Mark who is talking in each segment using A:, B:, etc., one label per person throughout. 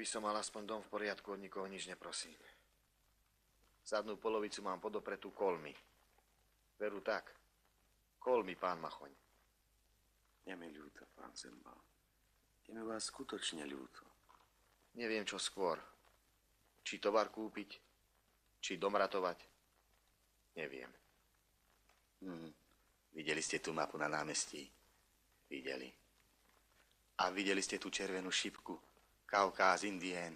A: som mal aspoň dom v poriadku, od nikoho nič neprosím. Zadnú polovicu mám podopretú kolmy. Veru tak. Kolmy, pán Machoň.
B: Je mi ľúto, pán Zembal. Je mi vás skutočne ľúto.
A: Neviem, čo skôr. Či tovar kúpiť, či dom ratovať. Neviem.
B: Videli ste tú mapu na námestí? Videli. A videli ste tú červenú šipku? Kaukáz, Indien.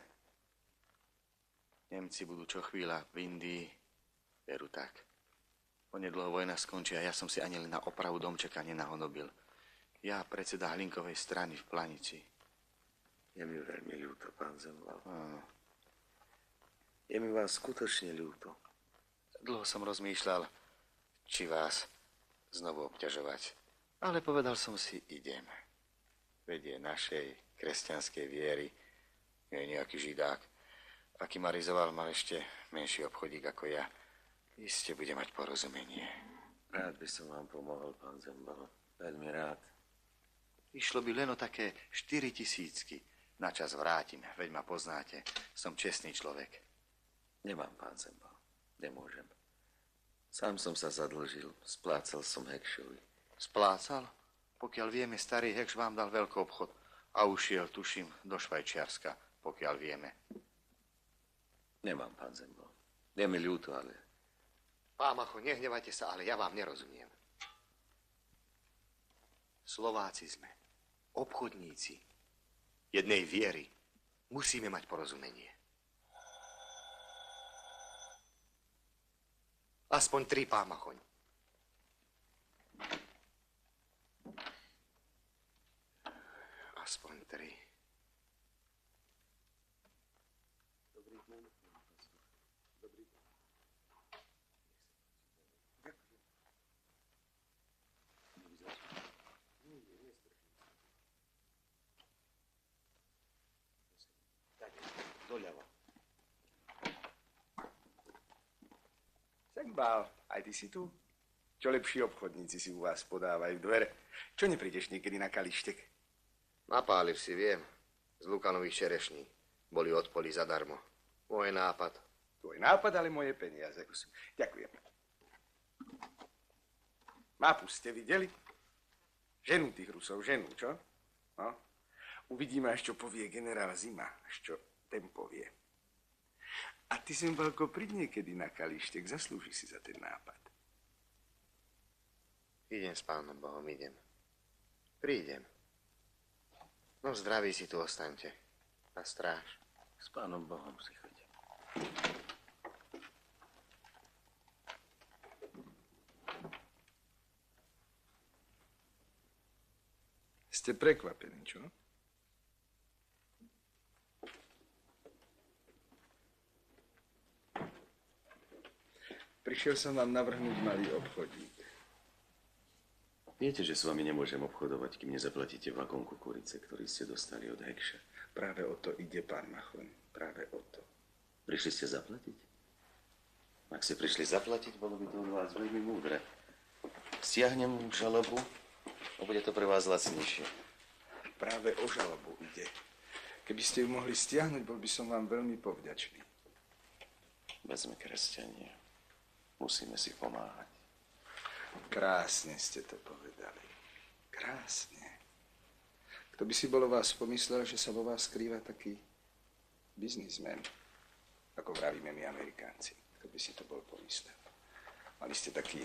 B: Nemci budú čo chvíľa v Indii. Veru tak. Onedlho vojna skončí a ja som si ani len na opravu domčeka nenahonobil. Ja, predseda Hlinkovej strany v Planici. Je mi veľmi ľúto, pán Zembal. Je mi vás skutočne ľúto. Dlho som rozmýšľal, či vás znovu obťažovať. Ale povedal som si, idem. Vedie našej kresťanskej viery. Je nejaký židák. Aký marizoval, mal ešte menší obchodík ako ja. Iste bude mať porozumenie. Rád by som vám pomohol, pán Zembal. Veľmi rád. Išlo by len o také 4 000. Na čas vrátim, veď ma poznáte. Som čestný človek. Nemám, pán Zembal. Nemôžem. Sám som sa zadlžil. Splácal som Hekšovi. Splácal? Pokiaľ vieme, starý Hekš vám dal veľký obchod a ušiel, tuším, do Švajčiarska, pokiaľ vieme. Nemám, pán Zembal. Je mi ľúto, ale...
A: Pán Macho, nehnevajte sa, ale ja vám nerozumiem. Slováci sme. Obchodníci. Jednej viery. Musíme mať porozumenie. Aspoň 3, pán Machoň. Aspoň 3. Dobrý deň. Dobrý deň. Doľava.
C: Zembal, aj ty si tu? Čo lepší obchodníci si u vás podávajú dvere? Čo neprídeš niekedy na Kalištek?
A: Napálil si, viem. Z Lukanových čerešní. Boli od polí zadarmo. Môj nápad.
C: Tvoj nápad, ale moje peniaze. Ďakujem. Mapu ste videli? Ženu tých Rusov, ženu, čo? No. Uvidíme, až čo povie generál Zima. Až čo ten povie. A ty, Zembalko, príď niekedy na Kalištek. Zaslúži si za ten nápad.
A: Idem s pánom Bohom, idem. Prídem. No zdraví si tu ostaňte. Na stráž.
B: S pánom Bohom si choď.
C: Ste prekvapení, čo? Prišiel som vám navrhnúť malý obchodík.
B: Viete, že s vami nemôžem obchodovať, kým nezaplatíte vagón kukurice, ktorý ste dostali od Hekša.
C: Práve o to ide, pán Machoň. Práve o to.
B: Prišli ste zaplatiť? Ak ste prišli zaplatiť, bolo by to od vás veľmi múdre. Stiahnem žalobu a bude to pre vás lacnejšie.
C: Práve o žalobu ide. Keby ste ju mohli stiahnuť, bol by som vám veľmi povďačný.
B: Veď sme kresťania. Musíme si pomáhať.
C: Krásne ste to povedali. Krásne. Kto by si bolo vás pomyslel, že sa vo vás skrýva taký biznismen, ako vravíme my Amerikánci. Kto by si to bol pomyslel. Mali ste taký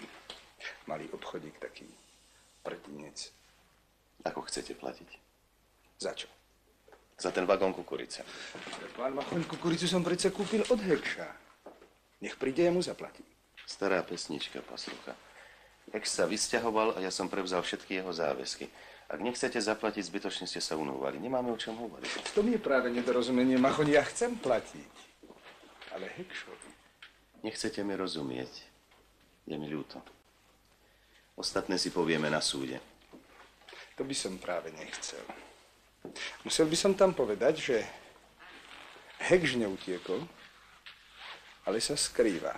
C: malý obchodík, taký prdinec.
B: Ako chcete platiť?
C: Za čo?
B: Za ten vagón kukurice.
C: Pán Machoň, kukuricu som predsa kúpil od Hekša. Nech príde, ja mu zaplatím.
B: Stará pesnička, paslucha. Hekš sa vysťahoval a ja som prevzal všetky jeho záväzky. Ak nechcete zaplatiť, zbytočne ste sa unúvali. Nemáme o čom hovoriť.
C: To mi je práve nedorozumenie, Machoň. Ja chcem platiť. Ale Hekšovi.
B: Nechcete mi rozumieť. Je mi ľúto. Ostatné si povieme na súde.
C: To by som práve nechcel. Musel by som tam povedať, že Hekš neutiekol, ale sa skrýva.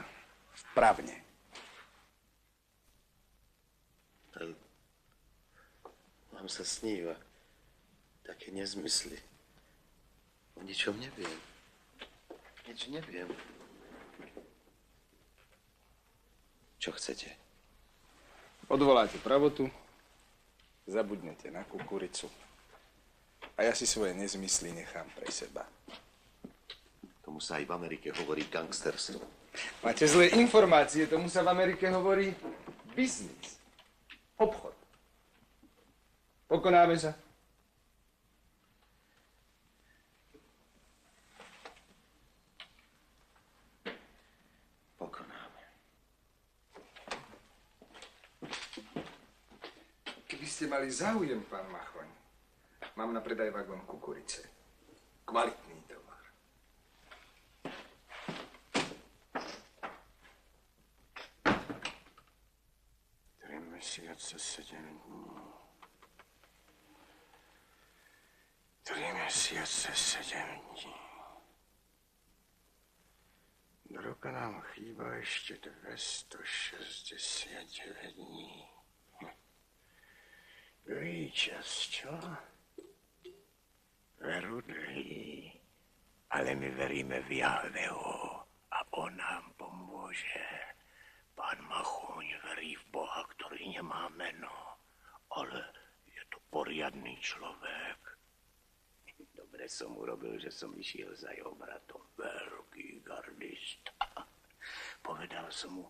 C: Vpravne.
B: Vám sa sníva také nezmysly. O ničom neviem. Nič neviem. Čo chcete?
C: Odvoláte pravotu, zabudnete na kukuricu a ja si svoje nezmysly nechám pre seba.
B: Tomu sa aj v Amerike hovorí gangsterstvo.
C: Máte zlé informácie, tomu sa v Amerike hovorí biznis, obchod. Pokonáme sa.
B: Pokonáme.
C: Keby ste mali záujem, pán Machoň, mám na predaj vagón kukurice. Kvalitný tovar. Tri mesiace, 7 dní. 3 mesiace, 7 dní. Do roka nám chýba ešte 269 dní. Dlhý čas, čo? Veru dlhý, ale my veríme v Jahveho a on nám pomôže. Pán Machoň verí v Boha, ktorý nemá meno, ale je to poriadny človek. Dobre som urobil, že som išiel za jeho bratom, veľký gardista. Povedal som mu,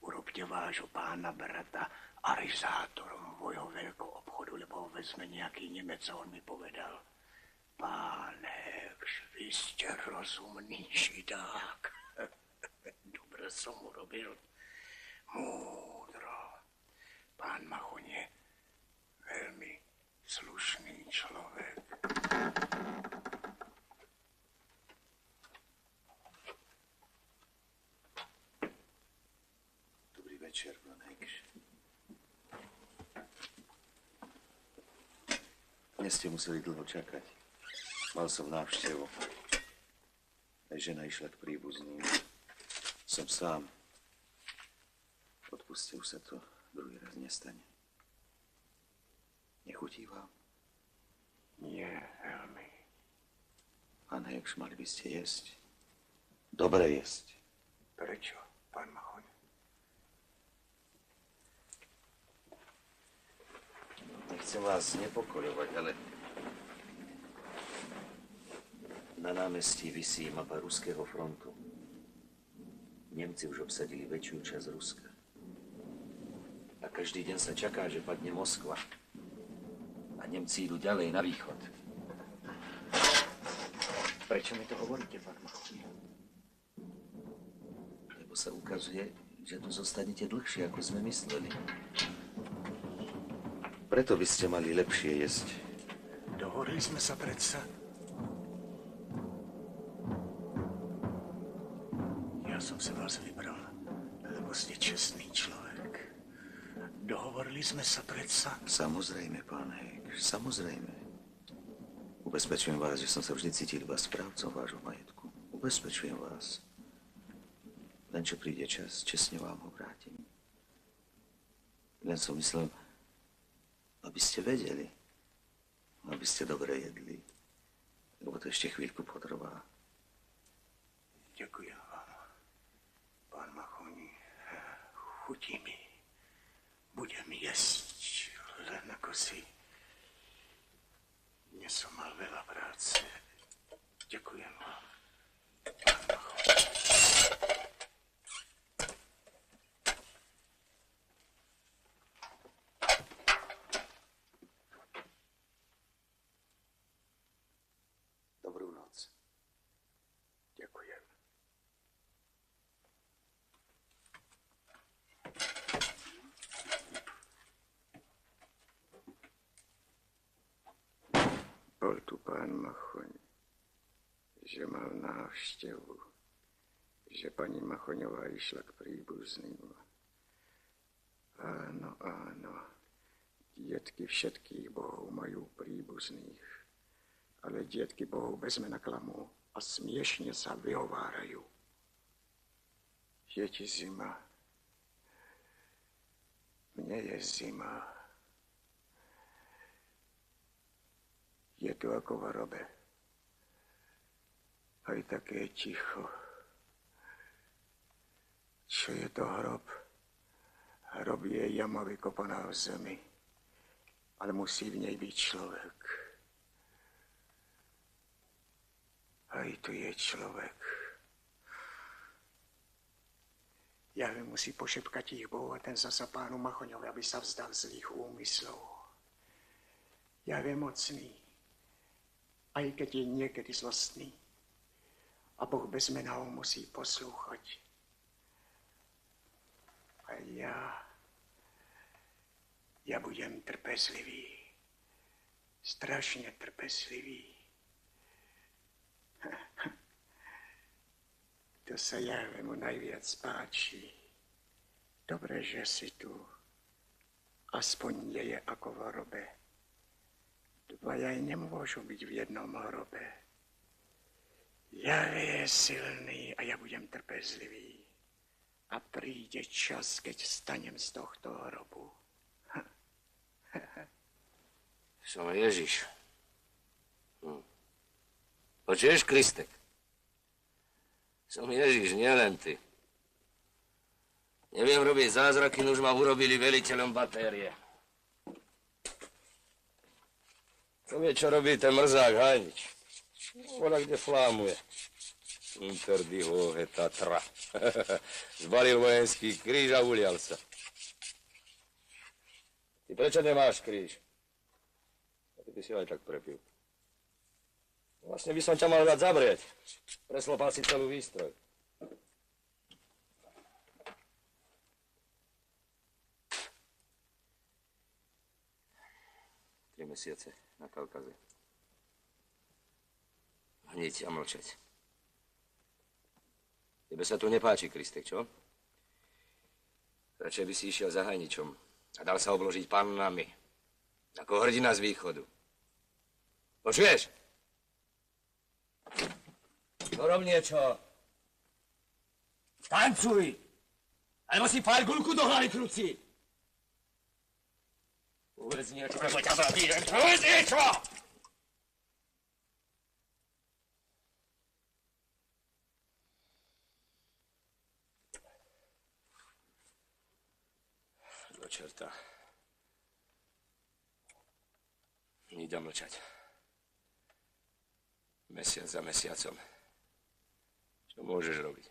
C: urobte vášho pána brata arizátorom vojového obchodu, lebo ho vezme nejaký Nemec a on mi povedal, Pánekš, vy ste rozumný židák. Dobre som urobil. Múdro. Pán Machoň je veľmi slušný človek.
B: Dobrý večer, Pánekš. Dnes ste museli dlho čakať. Mal som návštevu. Aj žena išla k príbuzným. Som sám. Odpuste, už sa to druhý raz nestane. Nechutí vám?
C: Nie, veľmi.
B: Pán Hekš, mali by ste jesť. Dobre jesť.
C: Prečo, pán Machoň?
B: Nechcem vás nepokojovať, ale na námestí visí mapa ruského frontu. Nemci už obsadili väčšiu časť Ruska. A každý deň sa čaká, že padne Moskva. A Nemci idú ďalej na východ. Prečo mi to hovoríte, pán Machoň? Lebo sa ukazuje, že tu zostanete dlhšie, ako sme mysleli. Preto by ste mali lepšie jesť.
C: Dohodli sme sa predsa. Ja som sa vás vybral, lebo ste čestný človek. Dohovorili sme sa predsa.
B: Samozrejme, pán Hekš, samozrejme. Ubezpečujem vás, že som sa vždy cítil iba správcom vášho majetku. Ubezpečujem vás. Len čo príde čas, čestne vám ho vrátim. Len som myslel, aby ste vedeli, aby ste dobre jedli, lebo to ešte chvíľku potrvá.
C: Ďakujem vám, pán Machoň. Chutí mi. Budem jesť, len ako si. Dnes som mal veľa práce. Ďakujem vám, pán Machoň.
B: Dobrú noc.
C: Ďakujem. Bol tu pán Machoň, že mal návštevu, že pani Machoňová išla k príbuzným. Áno, áno, dietky všetkých bohov majú príbuzných, ale dietky bohov vezme na klamu a smiešne sa vyhovárajú. Je ti zima. Mne je zima. Je tu ako v hrobe. Aj také ticho. Čo je to hrob? Hrob je jama vykopaná v zemi, ale musí v nej byť človek. Aj tu je človek. Jahve musí pošepkať ich Bohu a ten zasa pánu Machoňovi, aby sa vzdal zlých úmyslov. Jahve mocný, aj keď je niekedy zlostný. A Boh bez mena ho musí poslúchať. A ja budem trpezlivý. Strašne trpezlivý. To sa Jahvemu najviac páči. Dobre, že si tu. Aspoň nie je ako v hrobe. Dvaja nemôžu byť v jednom hrobe. Jahve je silný a ja budem trpezlivý. A príde čas, keď stanem z tohto hrobu.
D: Som Ježiš. Počuješ, Kristek? Som Ježiš, nielen ty. Neviem robiť zázraky, už ma urobili veliteľom batérie. To vie, čo robí ten mrzák Hajnič. Voľa kde flámuje. Inter di hohe Tatra. Zbalil vojenský kríž a ulial sa. Ty prečo nemáš kríž? A ty by si aj tak prepil. Vlastne by som ťa mal dať zavrieť. Preslopal si celú výstroj. 3 mesiace na Kaukaze. Hniť a mlčať. Tebe sa tu nepáči, Kristek, čo? Radšej by si išiel za Hajničom a dal sa obložiť pannami. Ako hrdina z východu. Počuješ? Rob niečo. Tancuj! Alebo si pál guľku do hlavy kruci. Povedz niečo, lebo ťa zabíjem. Povedz niečo! Do čerta. Níď a mlčať. Mesiac za mesiacom. Čo môžeš robiť?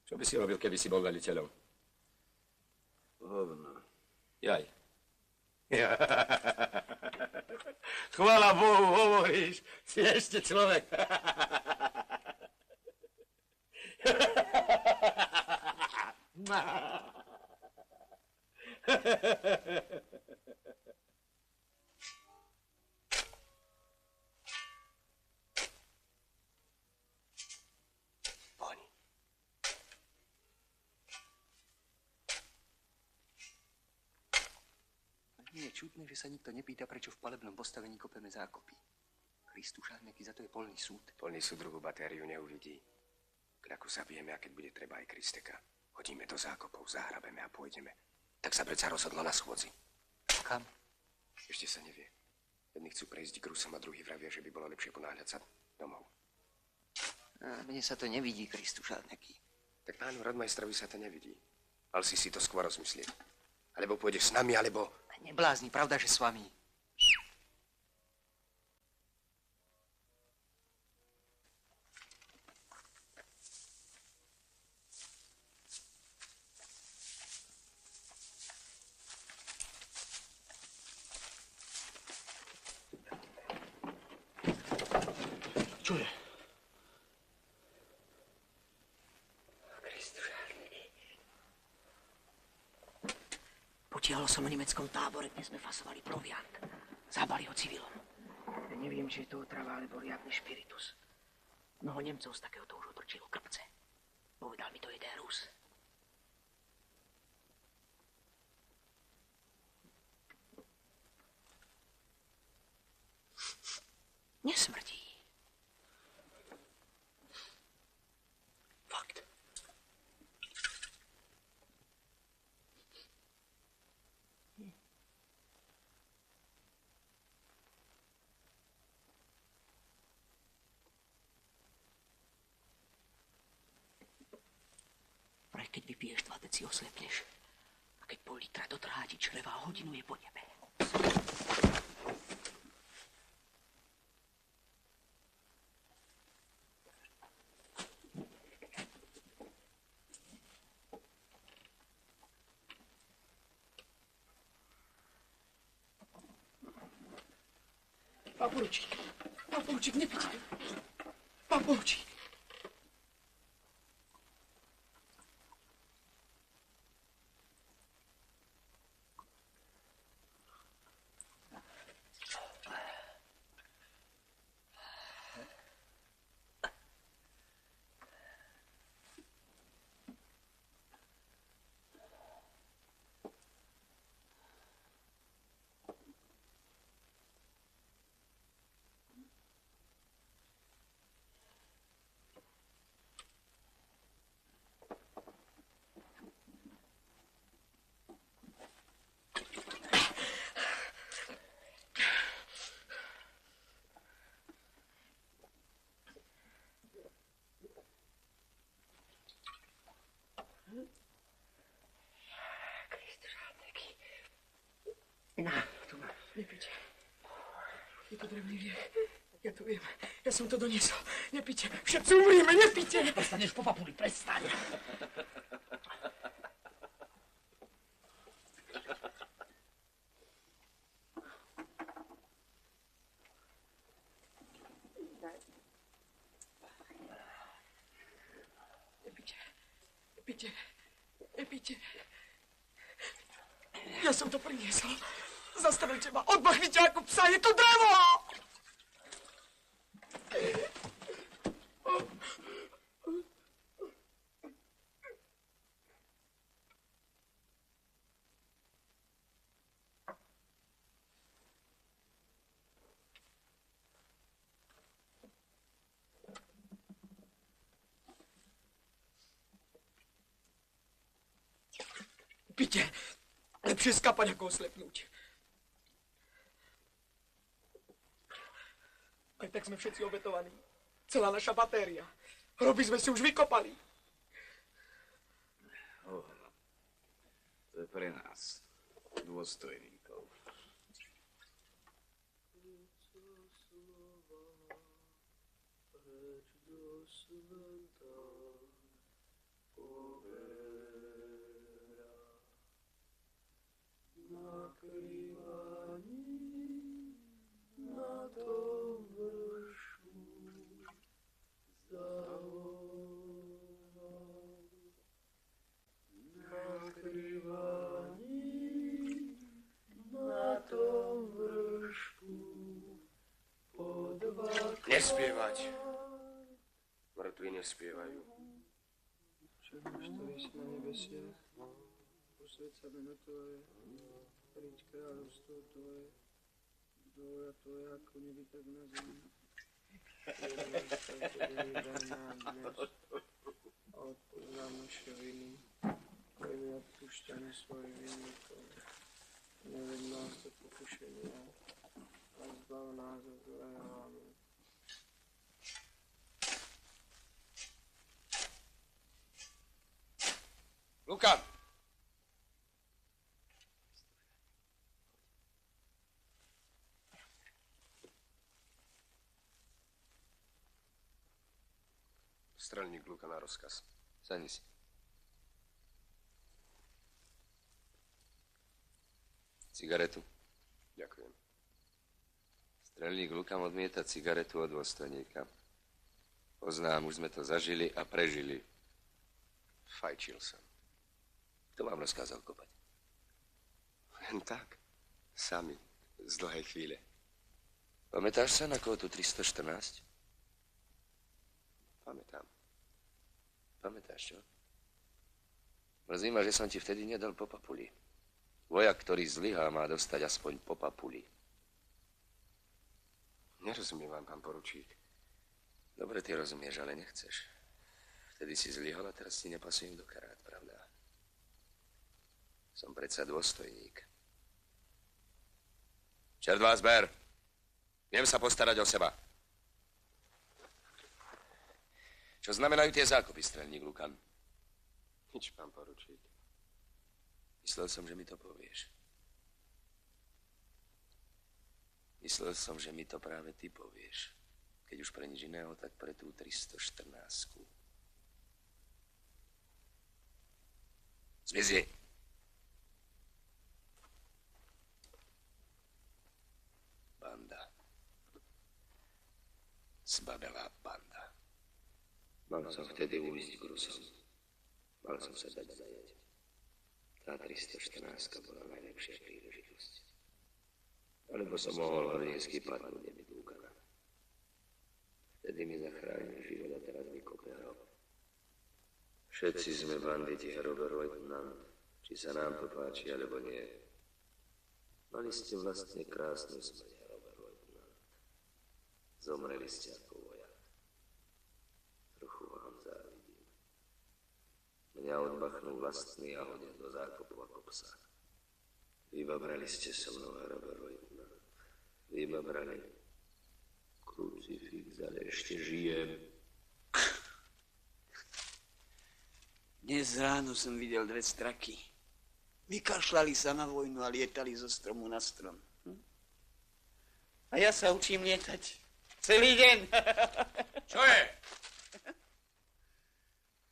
D: Čo by si robil, keby si bol veliteľom? Hovno. Jaj. Chvála Bohu, hovoríš. Si ešte človek.
E: Nie je čudné, že sa nikto nepýta, prečo v palebnom postavení kopeme zákopy. Kristuš, nejaký za to je polný súd.
F: Polný súd druhú batériu neuvidí. Kľaku zabijeme a keď bude treba aj Kristeka. Hodíme do zákopov, zahrabeme a pôjdeme. Tak sa predsa rozhodlo na schôdzi.
E: Kam?
F: Ešte sa nevie. Jedni chcú prejsť k Rusom a druhý vravia, že by bolo lepšie ponáhľať sa domov.
E: A mne sa to nevidí, Kristuš, nejaký.
F: Tak pánu radmajstrovi sa to nevidí. Mal si to skôr rozmyslieť. Alebo pôjdeš s nami, alebo...
E: Neblázni, pravda, že s vami.
C: Čo je?
G: Potiahol som o nemeckom tábore, kde sme fasovali proviant. Zabali ho civilom. Ja neviem, či je to otrava, alebo riadny špiritus. Mnoho Nemcov z takéhoto už otrčilo krpce. Povedal mi to jeden Rus. Nesmrdí. Fakt. ale keď vypiješ 2 deci, oslepneš. A keď pol litra dotrhá ti čreva, hodinu je po tebe. Pán poručík, nepite. Pán poručík. Na, tu máš. Nepite. Je to drevný liek. Ja to viem. Ja som to doniesol. Nepite. Všetci umrieme, nepite. Prestaneš po papuli, prestaň. Nepite. Ja som to priniesol. Zastavil teba. Odmachvite ako psa. Je to drevo! Pite. Lepšie skapať, ako oslepnúť. Aj tak sme všetci obetovaní. Celá naša batéria. Hroby sme si už vykopali.
C: To je pre nás, dôstojníkov.
F: Nespievať. Mŕtvi nespievajú.
E: Čo máš, ktorý si na nebesiach, posväť sa meno Tvoje, príď kráľovstvo Tvoje, vôľa Tvoja ako nebi, tak na zemi. Daj nám dnes a odpúšť nám naše viny, ako my odpúšťame svojim vinníkom. Neved nás do pokušenia a zbav nás od zlého. Amen.
F: Luka! Strelník Luka na rozkaz.
D: Sadni si. Cigaretu.
F: Ďakujem.
D: Strelník Luka odmieta cigaretu od dôstojníka. Poznám, už sme to zažili a prežili.
F: Fajčil som.
D: Kto vám rozkázal kopať?
F: Len tak. Sami. Z dlhej chvíle.
D: Pamätáš sa na kótu 314?
F: Pamätám.
D: Pamätáš, čo? Mrzí ma, že som ti vtedy nedal po papuli. Vojak, ktorý zlyhá, má dostať aspoň po papuli.
F: Nerozumiem vám, pán poručík.
D: Dobre, ty rozumieš, ale nechceš. Vtedy si zlyhal a teraz ti nepasujem do karát, pravda? Som predsa dôstojník. Čert vás ber. Viem sa postarať o seba. Čo znamenajú tie zákopy, strelník Lukan?
F: Nič, pán poručík. Myslel som, že mi to povieš. Myslel som, že mi to práve ty povieš. Keď už pre nič iného, tak pre tú 314. Zmizí. Banda. Zbabelá banda. Mal som vtedy ujsť k Rusom. Mal som sa dať zajať. Tá 314 bola najlepšia príležitosť. Alebo som mohol hornínsky padnúť nebyť Lukana. Vtedy mi zachránil život a teraz mi kope hrob. Všetci sme banditi, Robert Leutnant, či sa nám to páči, alebo nie. Mali ste vlastne krásnu smrť, Robert Leutnant. Zomreli ste ako vojak. Trochu vám závidím. Mňa odbachnú vlastný a hodia do zákopu ako psa. Vybabrali ste so mnou, Robert Leutnant. Vybabrali. Krucifix, ale ešte žijem.
H: Dnes ráno som videl 2 straky. Vykašľali sa na vojnu a lietali zo stromu na strom. A ja sa učím lietať. Celý deň.
F: Čo je?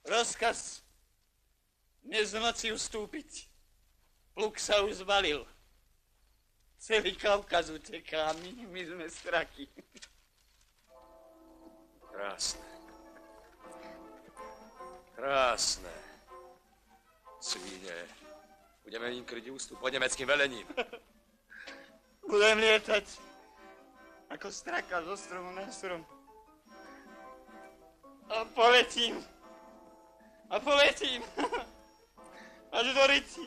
H: Rozkaz. Dnes v noci ustúpiť. Pluk sa už zbalil. Celý Kaukaz uteká, my sme straky.
F: Krásne. Krásne. Svíne. Budeme im kryť ústup pod nemeckým velením.
H: Budem lietať. Ako straka zo stromu na strom. A poletím. A poletím. Až do Rici.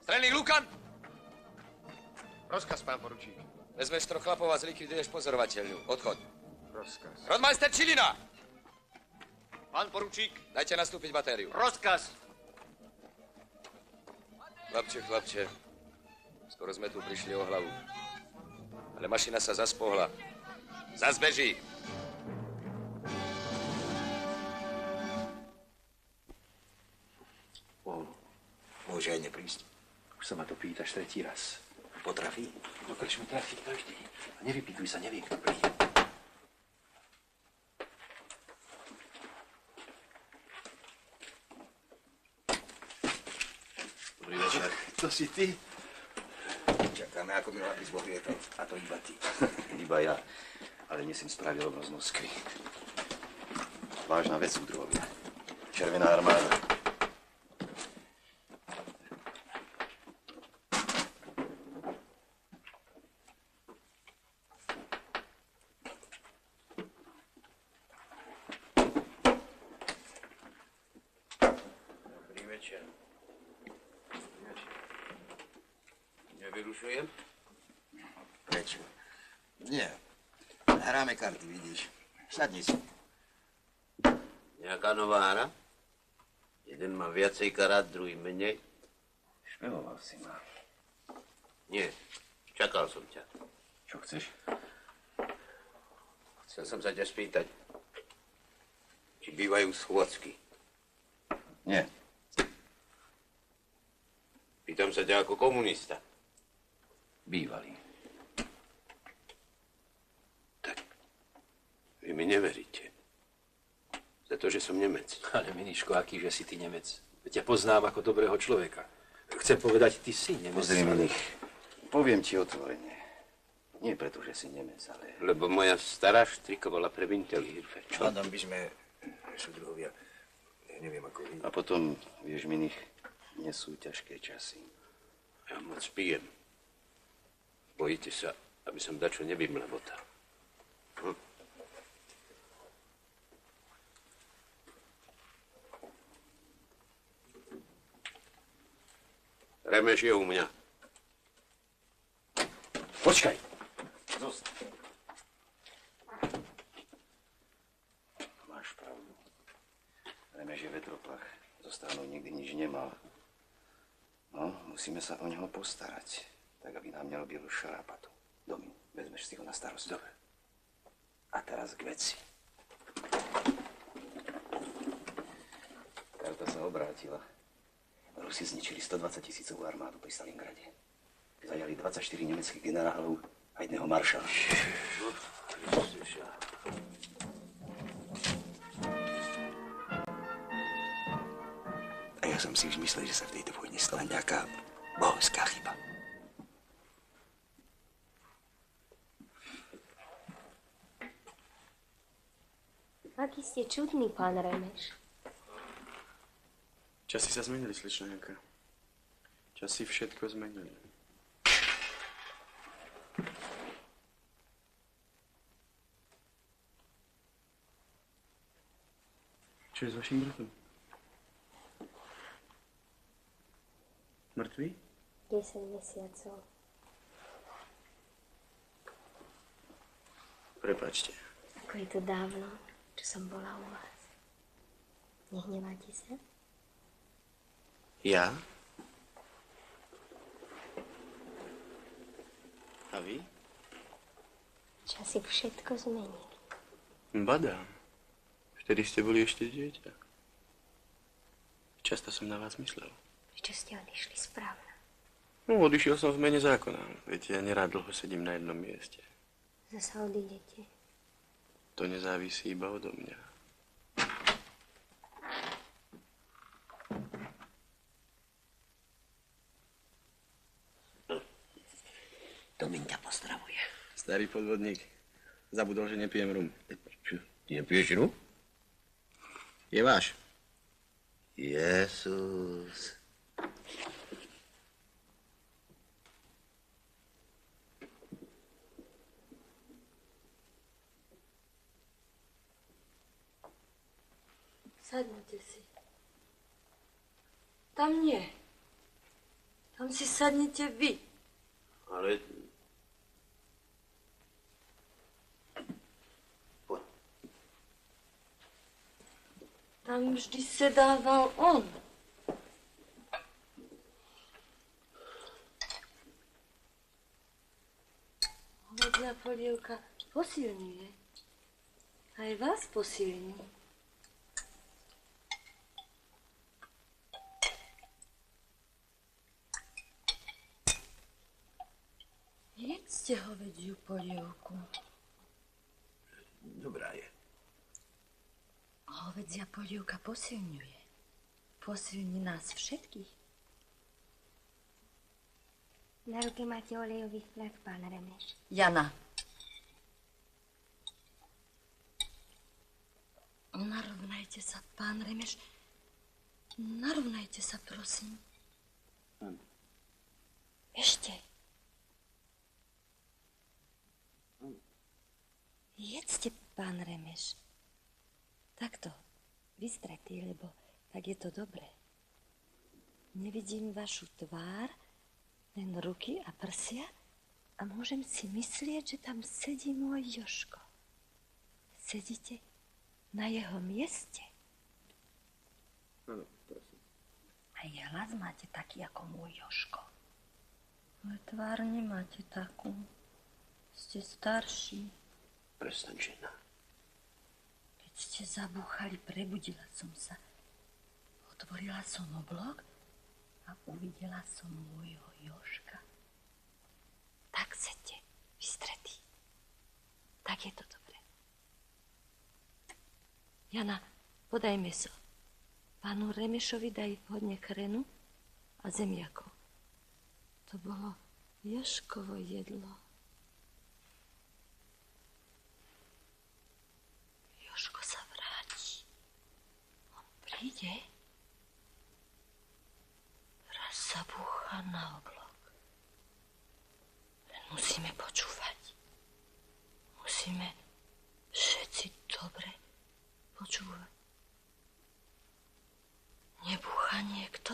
F: Strelný Lukan!
A: Rozkaz, pán poručík.
F: Vezmeš 3 chlapov a zlikviduješ pozorovateľňu. Odchod.
A: Rozkaz.
F: Rodmajster Čilina!
A: Pán poručík.
F: Dajte nastúpiť batériu.
A: Rozkaz.
F: Chlapče. Skoro sme tu prišli o hlavu. Ale mašina sa zas pohla. Zas beží.
I: Môže aj neprísť. Už sa ma to pýtaš 3. raz. Potrafí? No krčme trafí každý. A nevypýtuj sa, nevie, kto príde. Dobrý večer. To si ty?
C: Čakáme, ako mi lápis Boh vietal.
I: A to iba ty. Iba ja. Ale nesem spravil obraz Moskvy. Vážna vec, súdruhovia. Červená armáda.
F: Nevyrušujem?
I: Prečo? Nie. Hráme karty, vidíš. Sadni si.
J: Nejaká nová hra? Jeden má viacej karát, druhý menej.
I: Špehoval si ma.
J: Nie, čakal som ťa.
I: Čo chceš?
J: Chcel som sa ťa spýtať, či bývajú schôdzky.
I: Nie.
J: Pýtam sa ťa ako komunista.
I: Bývalý.
J: Tak, vy mi neveríte. Za to, že som Nemec.
I: Ale Miniško, aký, že si ty Nemec? Veď ťa poznám ako dobrého človeka. Chcem povedať, ty si Nemec.
J: Pozri, Minich.
I: Poviem ti otvorene. Nie preto, že si Nemec, ale...
J: Lebo moja stará štrikovala pre Winterhilfe. Čo?
I: Hádam by sme, súdruhovia, neviem ako vy.
J: A potom, vieš, Minich, nie sú ťažké časy. Ja moc pijem. Bojíte sa, aby som dačo nevymlevotal. Remeš je u mňa.
I: Počkaj. Zostaň.
J: Máš pravdu. Remeš je vetroplach. Zo stranou nikdy nič nemal. No, musíme sa o neho postarať. Tak, aby nám nerobil šarapatu. Domi, vezmeš si ho na starosť.
I: Dobre. A teraz k veci.
F: obrátila. Rusi zničili 120 000 armádu pri Stalingrade. Zajali 24 nemeckých generálov a jedného maršala. A ja som si už myslel, že sa v tejto vojne stala nejaká bohovská chyba.
K: Aký ste čudný, pán Remeš.
E: Časy sa zmenili, sličná Janka. Časy všetko zmenili. Čo je s vašim bratom? Mŕtvý?
K: 10 mesiacov.
E: Prepáčte.
K: Ako je to dávno, čo som bola u vás. Nehneváte sa?
E: Ja? A vy?
K: Časy všetko zmenili.
E: Badám. Vtedy ste boli ešte dieťa. Často som na vás myslel.
K: Prečo ste odišli správne?
E: No, odišiel som v mene zákona. Viete, ja nerád dlho sedím na jednom mieste.
K: Zasa odídete.
E: To nezávisí iba odo mňa.
G: Domin ťa pozdravuje.
E: Starý podvodník. Zabudol, že nepijem rum.
G: Čo? Ty nepiješ rum?
E: Je váš.
G: Jesús.
L: Sadnite si. Tam nie. Tam si sadnite vy.
E: Ale...
L: Tam vždy sedával on. Hovedzia polievka posilňuje. Aj vás posilní. Jedzte hovedziu polievku.
G: Dobrá je.
L: Hovedzia polievka posilňuje. Posilní nás všetkých.
K: Na ruke máte olejový flak, pán Remeš.
L: Jana. Narovnajte sa, pán Remeš. Narovnajte sa, prosím. Ešte. Jedzte, pán Remeš. Takto, vystretý, lebo tak je to dobré. Nevidím vašu tvár, len ruky a prsia a môžem si myslieť, že tam sedí môj Jožko. Sedíte na jeho mieste.
E: Áno, prosím.
L: Aj hlas máte taký ako môj Jožko. Ale tvár nemáte takú. Ste starší.
G: Prestaň, žena.
L: Keď ste zabúchali, prebudila som sa. Otvorila som oblok a uvidela som môjho Jožka. Tak sedte, vystretý. Tak je to dobré. Jana, podaj mäso. Pánu Remešovi daj hodne chrenu a zemiakov. To bolo Jožkovo jedlo. Jožko sa vráti. On príde. Raz zabúcha na oblok. Len musíme počúvať. Musíme všetci dobre počúvať. Nebúcha niekto?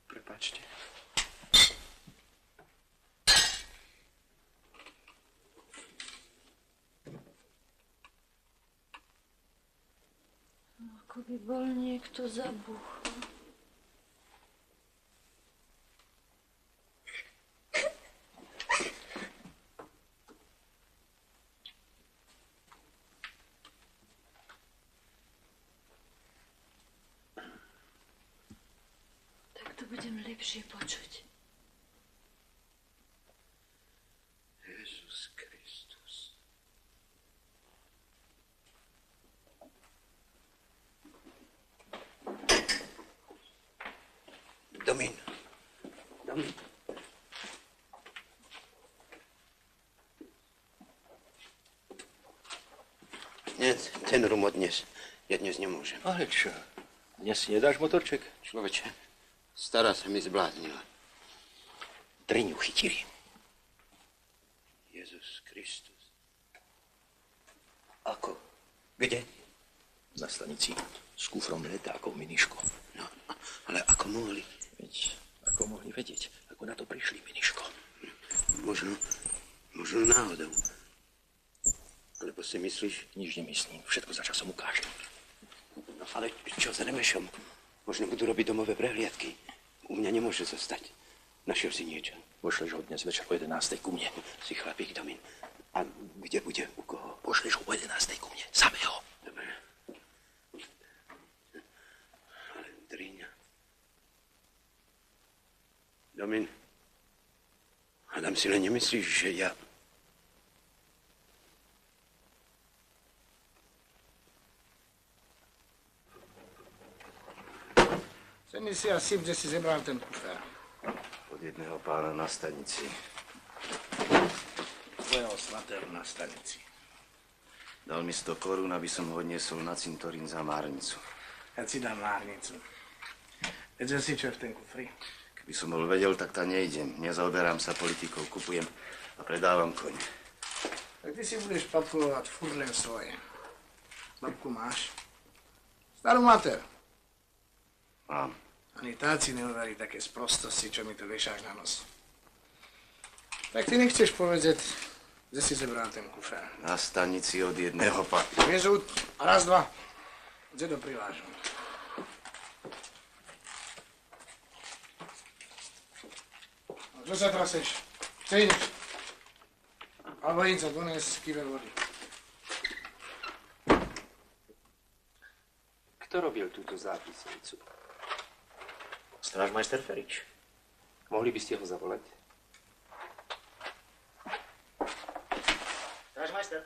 E: Prepáčte.
L: Ako by bol niekto zabúchol. budem lepšie počuť.
F: Jezus Kristus. Domín. Domín. Nie, ten rum odnes. Ja dnes nemôžem.
I: Ale čo? Dnes si nedáš motorček?
F: Človeče, stará sa mi zbláznila.
I: Driňu chytili.
F: Jezus Kristus.
I: Ako? Kde? Na stanici s kufrom letákov, Miniško.
F: No, ale ako mohli?
I: Veď, ako mohli vedieť, ako na to prišli, Miniško.
F: Možno náhodou. Alebo si myslíš?
I: Nič nemyslím, všetko za časom ukážem.
F: No, ale čo s Remešom? Možno budú robiť domové prehliadky. U mňa nemôže zostať. Našiel si niečo.
I: Pošleš ho dnes večer o 11. ku mne.
F: Si chlapík, Domín. A kde bude? U koho?
I: Pošleš ho o 11. ku mne. Samého.
F: Dobre. Ale Driňa. Domín. Adam, si len nemyslíš, že ja...
C: Sedni si a syp, kde si zebral ten kufer.
J: Od jedného pána na stanici.
C: Tvojho svatého na stanici.
J: Dal mi 100 korún, aby som ho odniesol na cintorín za márnicu.
C: Ja ti dám márnicu. Vedel si, čo je v ten kufri?
J: Keby som bol vedel, tak tam nejdem. Nezaoberám sa politikou, kupujem a predávam koň.
C: Tak ty si budeš papulovať furt len svoje. Babku máš? Starú mater.
J: Mám.
C: Ani táci neuverí také sprostosti, čo mi to viešáš na nos. Tak ty nechceš povedať, že si zebral ten kufer.
J: Na stanici od jedného pána.
C: Vieš, raz, dva. Kde to privážu? Čo sa traseš? Chce ideš? Alebo idť sa dones kýve vody.
M: Kto robil túto zápisnicu?
I: Strážmajster Ferič.
M: Mohli by ste ho zavolať?
I: Strážmajster.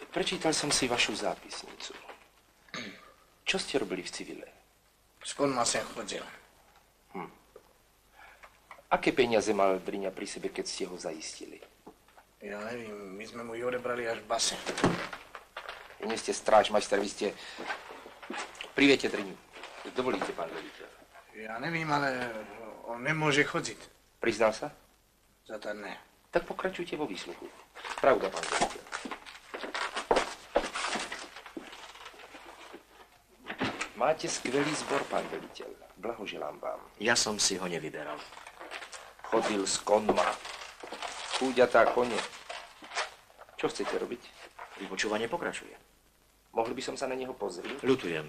M: Prečítal som si vašu zápisnicu. Čo ste robili v civile?
C: S konma sem chodil.
M: Aké peniaze mal Driňa pri sebe, keď ste ho zaistili?
C: Ja nevím, my sme mu ju odebrali až v base.
M: Vy nie ste strážmajster, vy ste... Priviete Driňu. Dovolíte, pán veliteľ.
C: Ja nevím, ale on nemôže chodiť.
M: Priznal sa?
C: Zatiaľ ne.
M: Tak pokračujte vo výsluchu. Pravda, pán veliteľ. Máte skvelý zbor, pán veliteľ. Blahoželám vám.
I: Ja som si ho nevyberal.
M: Chodil s konma. Chúďatá kone. Čo chcete robiť?
I: Vypočúvanie pokračuje.
M: Mohli by som sa na neho pozrieť?
I: Ľutujem.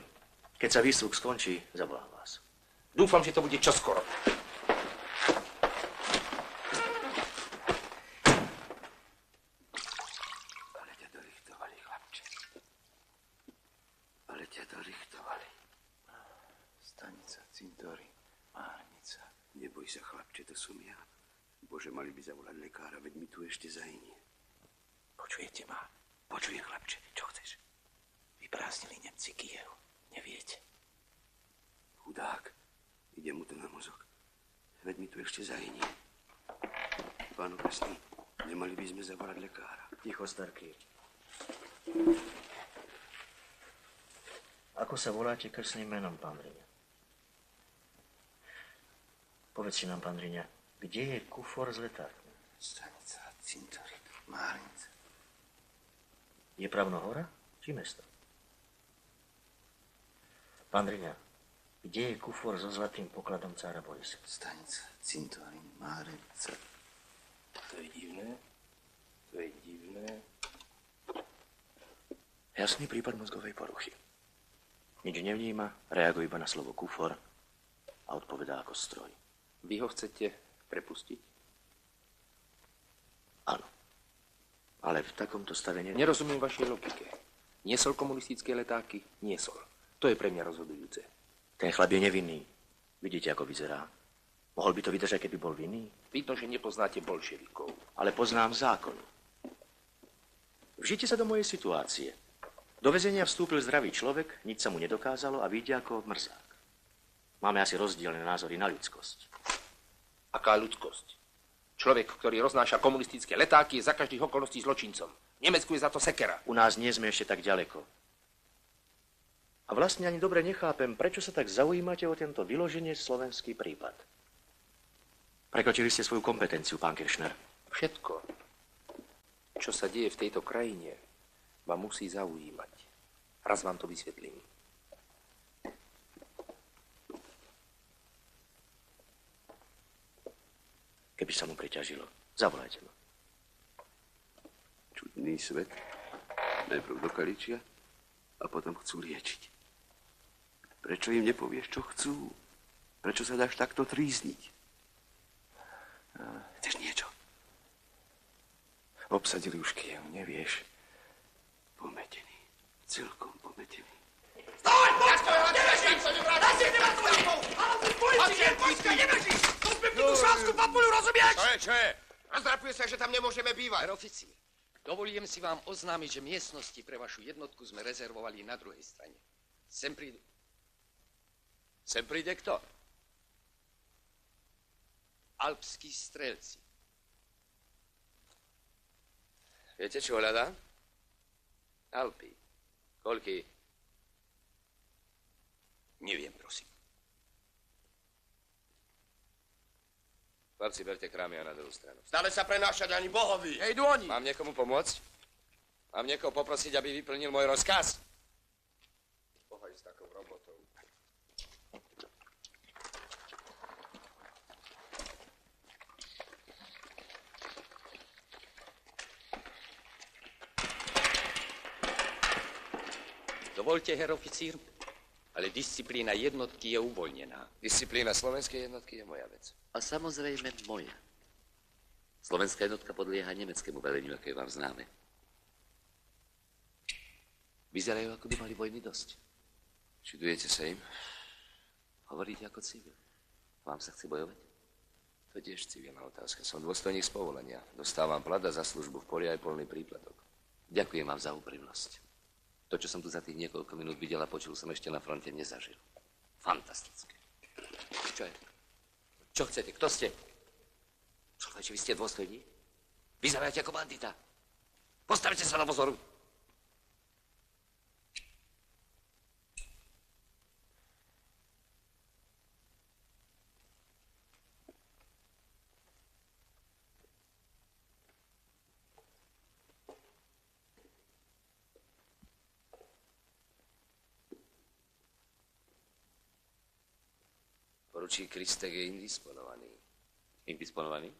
I: Keď sa výstruk skončí, zavolám vás.
M: Dúfam, že to bude čoskoro.
F: Ale ťa dorichtovali, chlapče. Ale ťa dorichtovali. Stanica, cintorín, márnica. Neboj sa, chlapče, to som ja. Bože, mali by zavolať lekára, veď mi tu ešte zahynie.
I: Počujete ma?
F: Počujem, chlapče, čo chceš?
I: Vyprázdnili Nemci Kyjev. Neviete?
F: Chudák. Ide mu to na mozog. Veď mi tu ešte zahynie. Pán okresný, nemali by sme zavolať lekára.
I: Ticho, starky. Ako sa voláte krstným menom, pán Driňa? Povedzte nám, pán Driňa, kde je kufor s letákmi?
F: Stanica, cintorín, márnica.
I: Je Pravno hora či mesto? Pán Driňa, kde je kufor so zlatým pokladom cára Borisa?
F: Stanica, cintorín, márnica.
M: To je divné. To je divné.
I: Jasný prípad mozgovej poruchy. Nič nevníma, reaguje iba na slovo kufor a odpovedá ako stroj.
M: Vy ho chcete prepustiť?
I: Áno. Ale v takomto stave
M: Nerozumiem vašej logike. Niesol komunistické letáky? Niesol. To je pre mňa rozhodujúce.
I: Ten chlap je nevinný. Vidíte, ako vyzerá. Mohol by to vydržať, keby bol vinný?
M: Vidno, že nepoznáte bolševikov.
I: Ale poznám zákon. Vžite sa do mojej situácie. Do väzenia vstúpil zdravý človek, nič sa mu nedokázalo a vyjde ako mrzák. Máme asi rozdielne názory na ľudskosť.
M: Aká ľudskosť? Človek, ktorý roznáša komunistické letáky, je za každých okolností zločincom. V Nemecku je za to sekera.
I: U nás nie sme ešte tak ďaleko. A vlastne ani dobre nechápem, prečo sa tak zaujímate o tento vyloženie slovenský prípad. Prekročili ste svoju kompetenciu, pán Kiršner.
M: Všetko, čo sa deje v tejto krajine, vám musí zaujímať. Raz vám to vysvetlím.
I: Keby sa mu priťažilo, zavolajte ma.
F: Čudný svet. Najprv do kaličia a potom chcú liečiť. Prečo im nepovieš, čo chcú? Prečo sa dáš takto trízniť? Chceš niečo? Obsadili už Kyjev, nevieš? Pometený. Celkom pometený.
N: Stoj! Nebežíš! Nebežíš! To sme tú šálskú papulu, rozumieš?
D: Čo je?
N: Rozdrapuje sa, že tam nemôžeme bývať.
O: Herr oficír, dovolím si vám oznámiť, že miestnosti pre vašu jednotku sme rezervovali na druhej strane. Sem príde kto? Alpskí strelci.
M: Viete, čo hľadá? Alpy. Koľky?
O: Neviem, prosím.
M: Chlapci, berte krámy a na druhú stranu.
N: Stále sa prenášať ani bohovi.
M: Ejdu oni. Mám niekomu pomôcť? Mám niekoho poprosiť, aby vyplnil môj rozkaz? Pohaj s takou robotou.
O: Dovolte, herr oficír, ale disciplína jednotky je uvoľnená.
M: Disciplína slovenskej jednotky je moja vec.
P: A samozrejme moja. Slovenská jednotka podlieha nemeckému veleniu, ako je vám známe. Vyzerajú, ako by mali vojny dosť.
M: Čudujete sa im?
P: Hovoríte ako civil. Vám sa chce bojovať?
M: To je tiež civilná otázka. Som dôstojník z povolenia. Dostávam plat a za službu v poli aj plný príplatok.
P: Ďakujem vám za úprimnosť. To, čo som tu za tých niekoľko minút videl a počul, som ešte na fronte nezažil. Fantastické. Čo je? Čo chcete? Kto ste? Človeče, vy ste dôstojník? Vyzeráte ako bandita. Postavte sa na pozoru.
M: Poručík Kristek je indisponovaný.
P: Indisponovaný?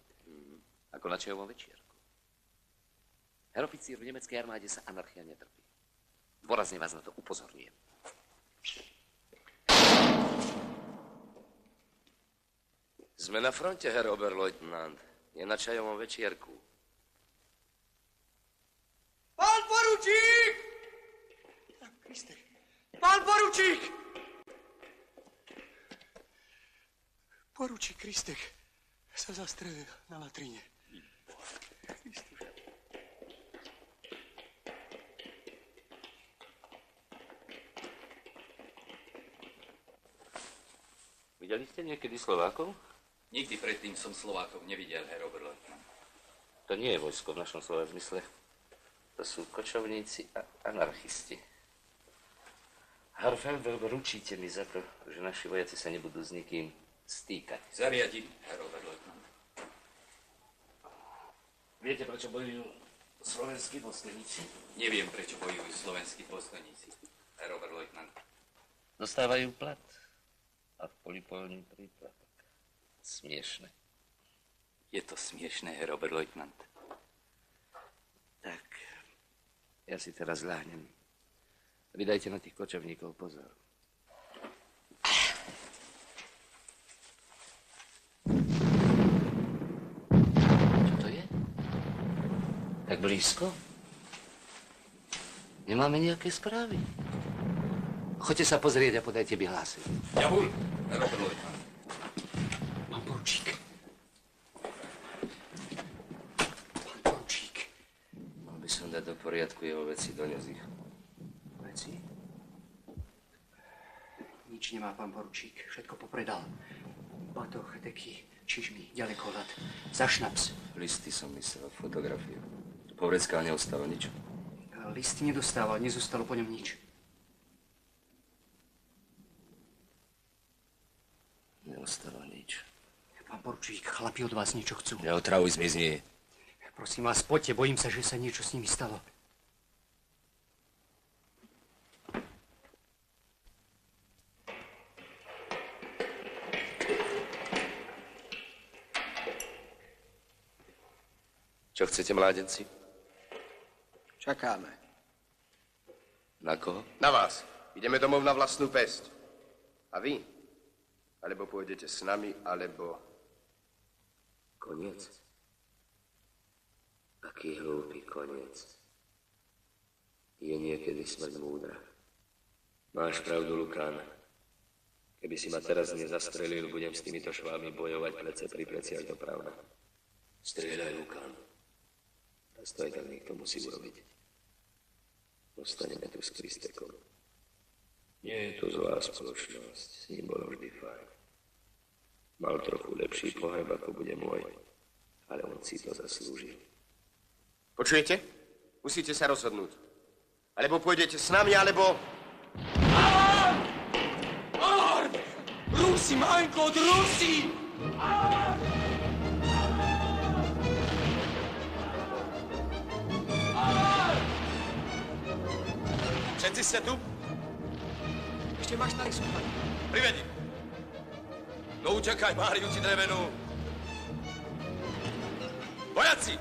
P: Ako na čajovom večierku. Herr oficír, v nemeckej armáde sa anarchia netrpí. Dôrazne vás na to upozorňujem.
M: Sme na fronte, herr Oberleutnant. Nie na čajovom večierku.
N: Pán poručík! Kristek. Pán poručík! Poručík Kristek sa zastrelil na latrine.
P: Videli ste niekedy Slovákov?
O: Nikdy predtým som Slovákov nevidel, herr Oberleutnant.
P: To nie je vojsko v našom slova zmysle. To sú kočovníci a anarchisti. Harfelder, ručíte mi za to, že naši vojaci sa nebudú s nikým stýkať.
O: Zariadím, herr Oberleutnant.
P: Viete, prečo bojujú slovenskí dôstojníci?
O: Neviem, prečo bojujú slovenskí dôstojníci, herr Oberleutnant.
P: Dostávajú plat a polipolný príplatok. Smiešne.
O: Je to smiešné, herr Oberleutnant.
P: Tak, ja si teraz ľahnem. Vy dajte na tých kočovníkov pozor. Čo to je? Tak blízko? Nemáme nejaké správy. Choďte sa pozrieť a podajte vyhlásenie.
D: Jabul!
H: Pán poručík. Pán poručík.
P: Mal by som dať do poriadku jeho veci, dones ich.
H: Veci? Nič nemá, pán poručík. Všetko popredal. Batoh, deky, čižmy, ďalekohľad, za šnaps.
P: Listy som myslel, fotografiu. Po vreckách neostalo nič.
H: Listy nedostával, nezostalo po ňom nič.
P: Neostalo nič.
H: Pán poručík, chlapi od vás niečo chcú.
P: Neotravuj, zmizni.
H: Prosím vás, poďte, bojím sa, že sa niečo s nimi stalo.
P: Čo chcete, mládenci?
O: Čakáme.
P: Na koho?
O: Na vás. Ideme domov na vlastnú pesť. A vy? Alebo pôjdete s nami, alebo...
F: Koniec. Aký hlúpy koniec. Je niekedy smrť múdra. Máš pravdu, Lukán. Keby si ma teraz nezastrelil, budem s týmito švámi bojovať plece pri pleci, až to pravda. Strieľaj, Lukán. Raz to aj tak niekto musí urobiť. Ostaneme tu s Kristekom. Nie je to zlá spoločnosť, s ním bolo vždy fajn. Mal trochu lepší pohyb, ako bude môj, ale on si to zaslúžil.
O: Počujete? Musíte sa rozhodnúť. Alebo pôjdete s nami, alebo...
N: Rusi, Maňko, Rusi!
O: Všetci ste tu?
N: Ešte máš na lisku, pani.
O: Privedi. No utekaj, Máriu ti drevenú. Vojaci!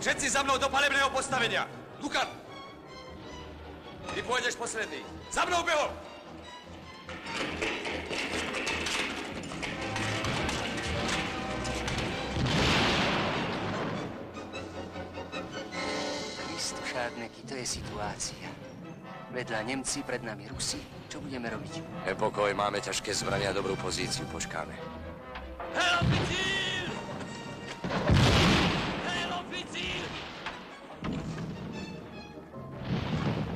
O: Všetci za mnou do palebného postavenia. Lukan! Ty pôjdeš posledný. Za mnou, beho!
G: Kristušárneky, to je situácia. Vedľa Nemci, pred nami Rusi. Čo budeme robiť?
D: Nepokoj, máme ťažké zbrania a dobrú pozíciu, počkáme.
N: Hej, oficír! Hej, oficír!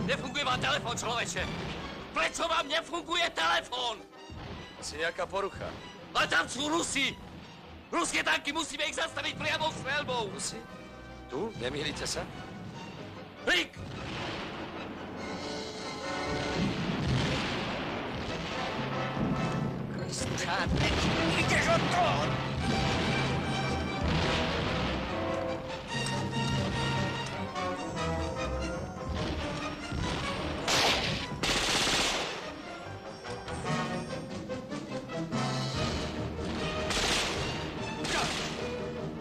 N: Nefunguje vám telefon, človeče! Prečo vám nefunguje telefon?
D: Asi nejaká porucha.
N: Ale tam sú Rusi! Ruské tanky, musíme ich zastaviť priamo streľbou!
D: Rusi? Tu? Nemýlite sa?
N: Rik!
G: Kristušárneky, ideš od toho!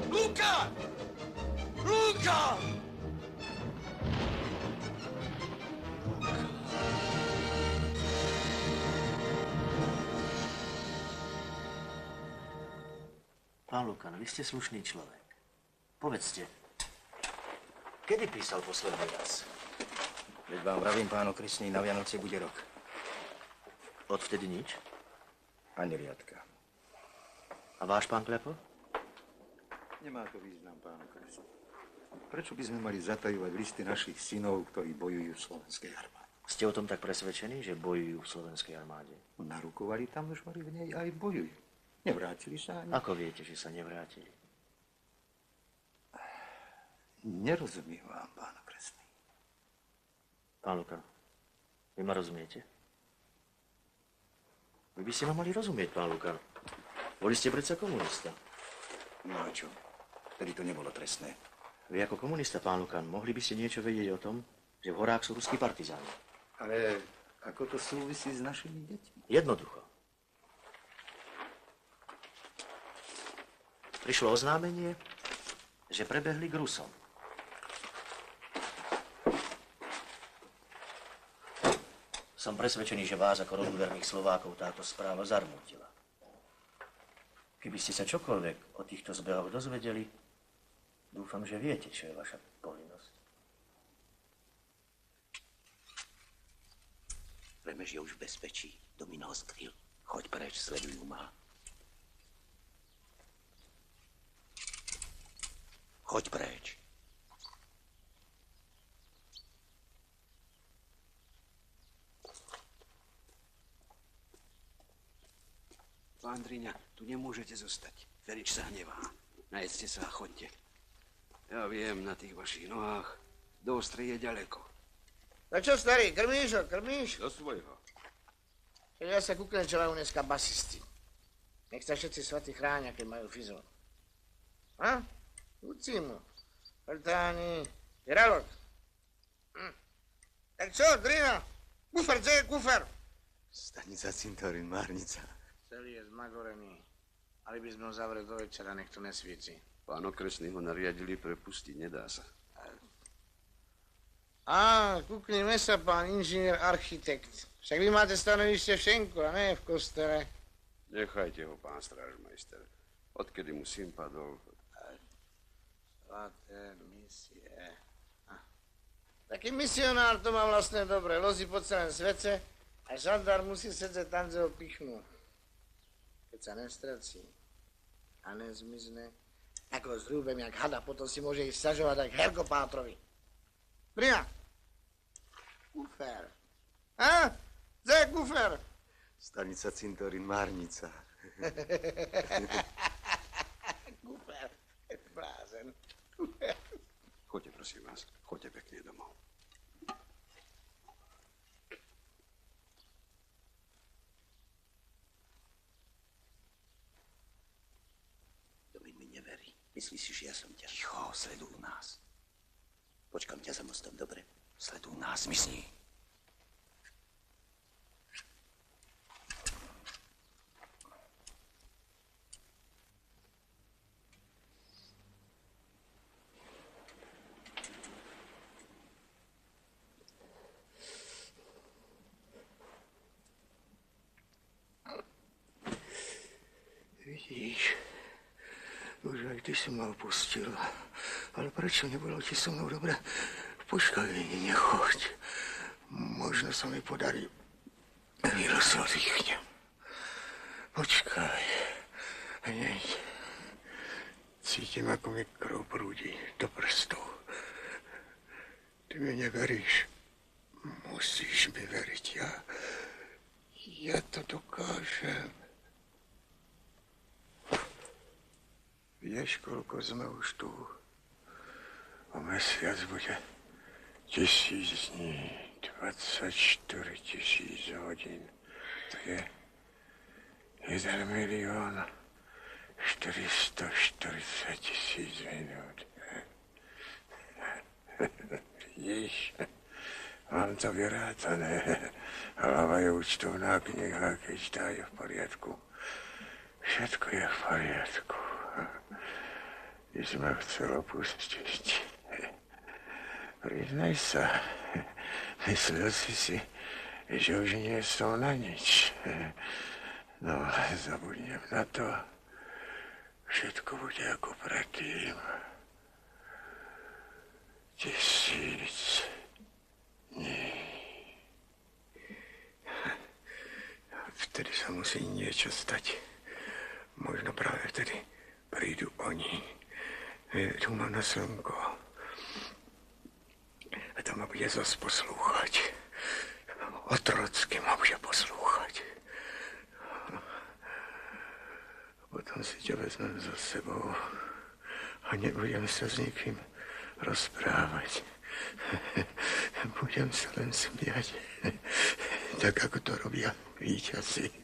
N: Luka! Luka!
I: Pán Lukan, vy ste slušný človek. Povedzte, kedy písal posledný raz?
Q: Veď vám vravím, pán okresný, na Vianoce bude rok.
I: Odvtedy nič?
Q: Ani riadka.
I: A váš pán Klepo?
C: Nemá to význam, pán okresný. Prečo by sme mali zatajovať listy našich synov, ktorí bojujú v slovenskej armáde?
I: Ste o tom tak presvedčení, že bojujú v slovenskej armáde?
C: Narukovali tam, že v nej aj bojujú. Nevrátili sa ani.
I: Ako viete, že sa nevrátili?
C: Nerozumiem vám, pán okresný.
I: Pán Lukan, vy ma rozumiete? Vy by ste ma mali rozumieť, pán Lukan. Boli ste predsa komunista.
C: No a čo? Vtedy to nebolo trestné.
I: Vy ako komunista, pán Lukan, mohli by ste niečo vedieť o tom, že v horách sú ruskí partizáni.
C: Ale ako to súvisí s našimi deťmi?
I: Jednoducho. Prišlo oznámenie, že prebehli k Rusom. Som presvedčený, že vás ako roduverných Slovákov táto správa zarmútila. Keby ste sa čokoľvek o týchto zbehoch dozvedeli, dúfam, že viete, čo je vaša povinnosť.
F: Remeš je už v bezpečí. Domino ho skryl. Choď preč, sledujú ma. Choď preč.
H: Pán Driňa, tu nemôžete zostať. Ferič sa hnevá. Najedzte sa a choďte. Ja viem, na tých vašich nohách. Do Ostrej je ďaleko.
E: Tak čo, starý, krmíš ho, krmíš?
H: Do svojho.
E: Ja sa kúknem, čo majú dneska basisti. Nech sa všetci svatí chránia, keď majú fizón. A? Ucí mu. Vrtáni. Žralok. Tak čo, Drina? Kufer, kde je kufer?
B: Stanica Cintorín, Márnica.
E: Celý je zmagorený. Ale by sme ho zavreli do večera, nech to nesvieci.
H: Pán okresný ho nariadili prepustiť, nedá sa.
E: Á, kúknime sa, pán inžinier architekt. Však vy máte stanovište v šenku, a ne v kostele.
H: Nechajte ho, pán strážmajster. Odkedy mu syn padol...
E: Svaté misie. Taký misionár to má vlastne dobre. Lozí po celém svete a žandár musí sedieť tam, kde ho pichnú. Keď sa nestrací a nezmizne, ako zhrúbem jak hada, potom si môže ísť sťažovať ak Herkopátrovi. Brina! Kufer. Á? Kde je kufer?
B: Stanica Cintorín, Márnica.
E: Kufer. Blázen.
H: Choďte, prosím vás. Choďte pekne domov.
F: Domin mi neverí. Myslíš si, že ja som ťa... Ticho, sledujú nás. Počkám ťa za mostom, dobre? Sledujú nás, mysni.
E: Vidíš, už aj ty si ma opustil. Ale prečo nebolo ti so mnou dobre? Počkaj, nechoď. Možno sa mi podarí. Chvíľu sa oddychnem. Počkaj. Hneď. Cítim, ako mi krv prúdi do prstov. Ty mi neveríš. Musíš mi veriť. Ja to dokážem. Vieš, koľko sme už tu? O mesiac bude 1000 dní, 24 000 hodín. To je 1 milión 440 000 minút. Vidíš, mám to vyrátané. Hlava je účtovná kniha, keď tá je v poriadku. Všetko je v poriadku. Ty si ma chcel opustiť. Priznaj sa, myslel si, že už nie som na nič. No, zabudnem na to. Všetko bude ako predtým. 1000 dní. Vtedy sa musí niečo stať. Možno práve vtedy prídu oni. Tu ma na slnko. A tam ma bude zas poslúchať. Otrocky ma bude poslúchať. Potom si ťa vezmem za sebou a nebudem sa s nikým rozprávať. Budem sa len smiať, tak ako to robia víťazi.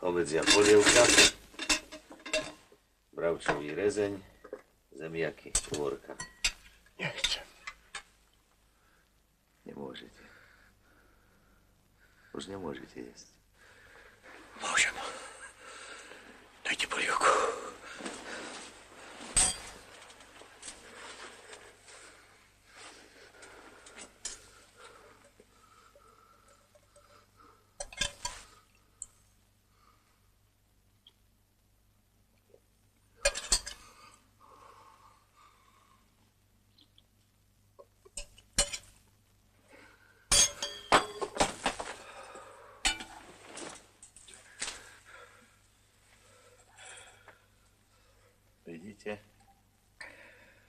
F: Obedzia polievka, bravčový rezeň, zemiaky, kôrka.
E: Nechcem.
F: Nemôžete. Už nemôžete jesť.
E: Môžem. Dajte polievku.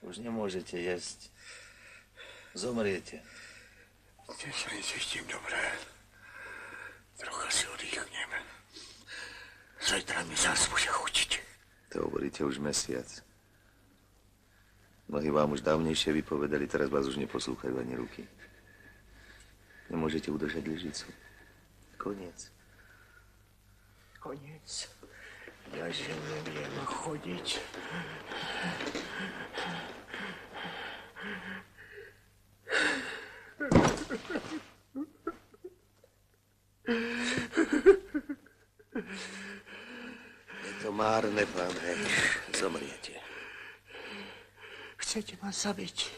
B: Už nemôžete jesť. Zomriete.
R: Dnes sa necítim dobré. Trocha si oddychnem. Zajtra mi zás bude chutiť.
J: To hovoríte už mesiac. Mnohí vám už dávnejšie vypovedali, teraz vás už neposlúchajú ani ruky. Nemôžete udržať lyžicu. Koniec.
R: Koniec. Ja že neviem chodiť.
J: Je to márne, pán Hejš. Zomriete.
R: Chcete ma zabiť?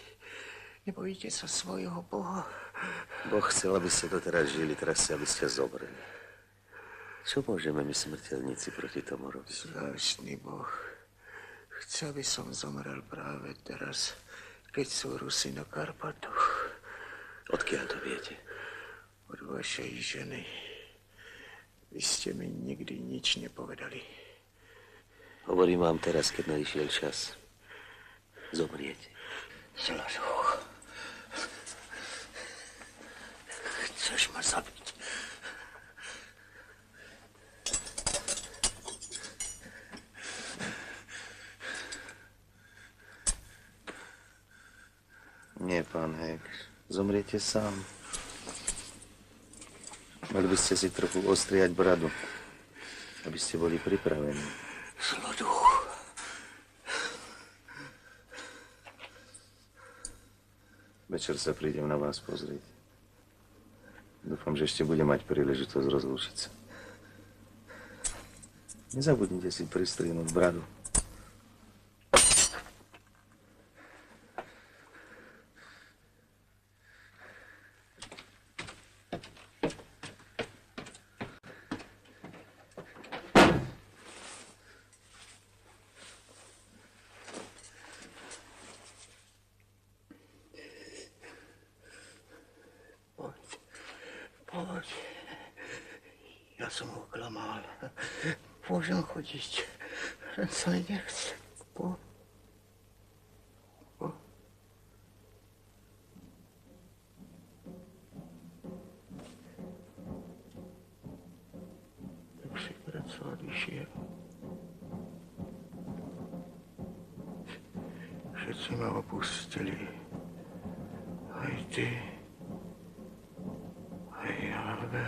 R: Nebojíte sa svojho Boha?
J: Boh chcel, aby ste doteraz žili, teraz chce, aby ste zomreli. Čo môžeme my smrteľníci proti tomu robiť?
R: Zvláštny Boh. Chce, aby som zomrel práve teraz, keď sú Rusi na Karpatoch.
J: Odkiaľ to viete?
R: Od vašej ženy. Vy ste mi nikdy nič nepovedali.
J: Hovorím vám teraz, keď nadišiel čas. Zomriete.
R: Zladuch. Chceš ma zabiť?
J: Nie, pán Hejš. Zomriete sám. Mali by ste si trochu ostriať bradu, aby ste boli pripravení.
R: Zladuch.
J: Večer sa prídem na vás pozrieť. Dúfam, že ešte budem mať príležitosť rozlúčiť sa. Nezabudnite si pristrihnúť bradu.
R: Poď. Ja som ho klamal. Môžem chodiť. Len sa mi nechce. Poď. Tak si predsa odišiel. Všetci ma opustili. Aj ty. Alve.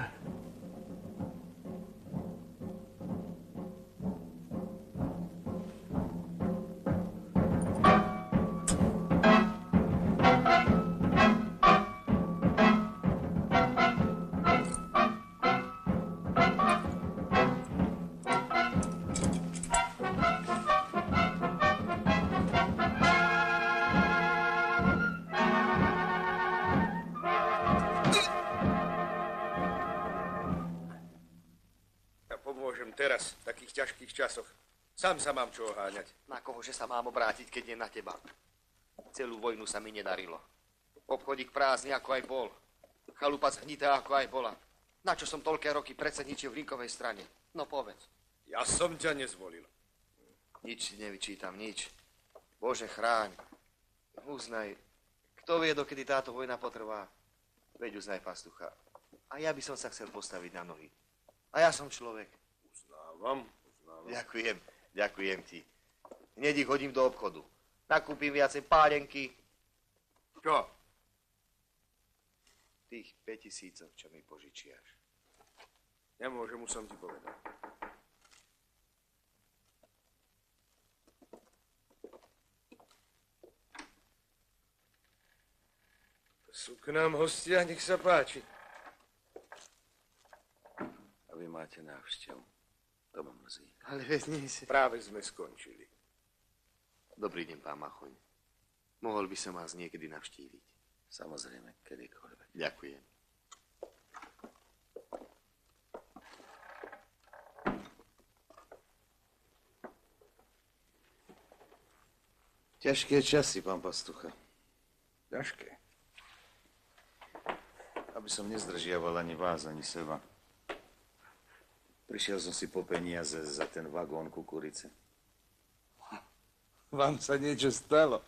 C: Teraz, v takých ťažkých časoch. Sám sa mám čo oháňať.
A: Na kohože sa mám obrátiť, keď nie na teba? Celú vojnu sa mi nedarilo. Obchodík prázdny, ako aj bol. Chalupa zhnitá, ako aj bola. Na čo som toľké roky predsedničil v Rinkovej strane? No povedz.
C: Ja som ťa nezvolil.
A: Nič si nevyčítam, nič. Bože, chráň. Uznaj, kto vie, dokedy táto vojna potrvá. Veď uznaj, pastucha. A ja by som sa chcel postaviť na nohy. A ja som človek.
C: Uznávam.
A: Ďakujem ti. Hneď ich hodím do obchodu. Nakúpim viacej párenky.
C: Čo?
A: Tých 5000, čo mi požičiaš.
C: Nemôžem, už som ti povedal. Sú k nám hostia, nech sa páči.
J: A vy máte návštevu. To ma mrzí.
A: Ale veď nie si...
C: Práve sme skončili.
A: Dobrý deň, pán Machoň. Mohol by som vás niekedy navštíviť?
J: Samozrejme, kedykoľvek.
A: Ďakujem.
J: Ťažké časy, pán pastucha.
C: Ťažké.
B: Aby som nezdržiaval ani vás, ani seba. Prišiel som si po peniaze za ten vagón kukurice.
C: Vám sa niečo stalo?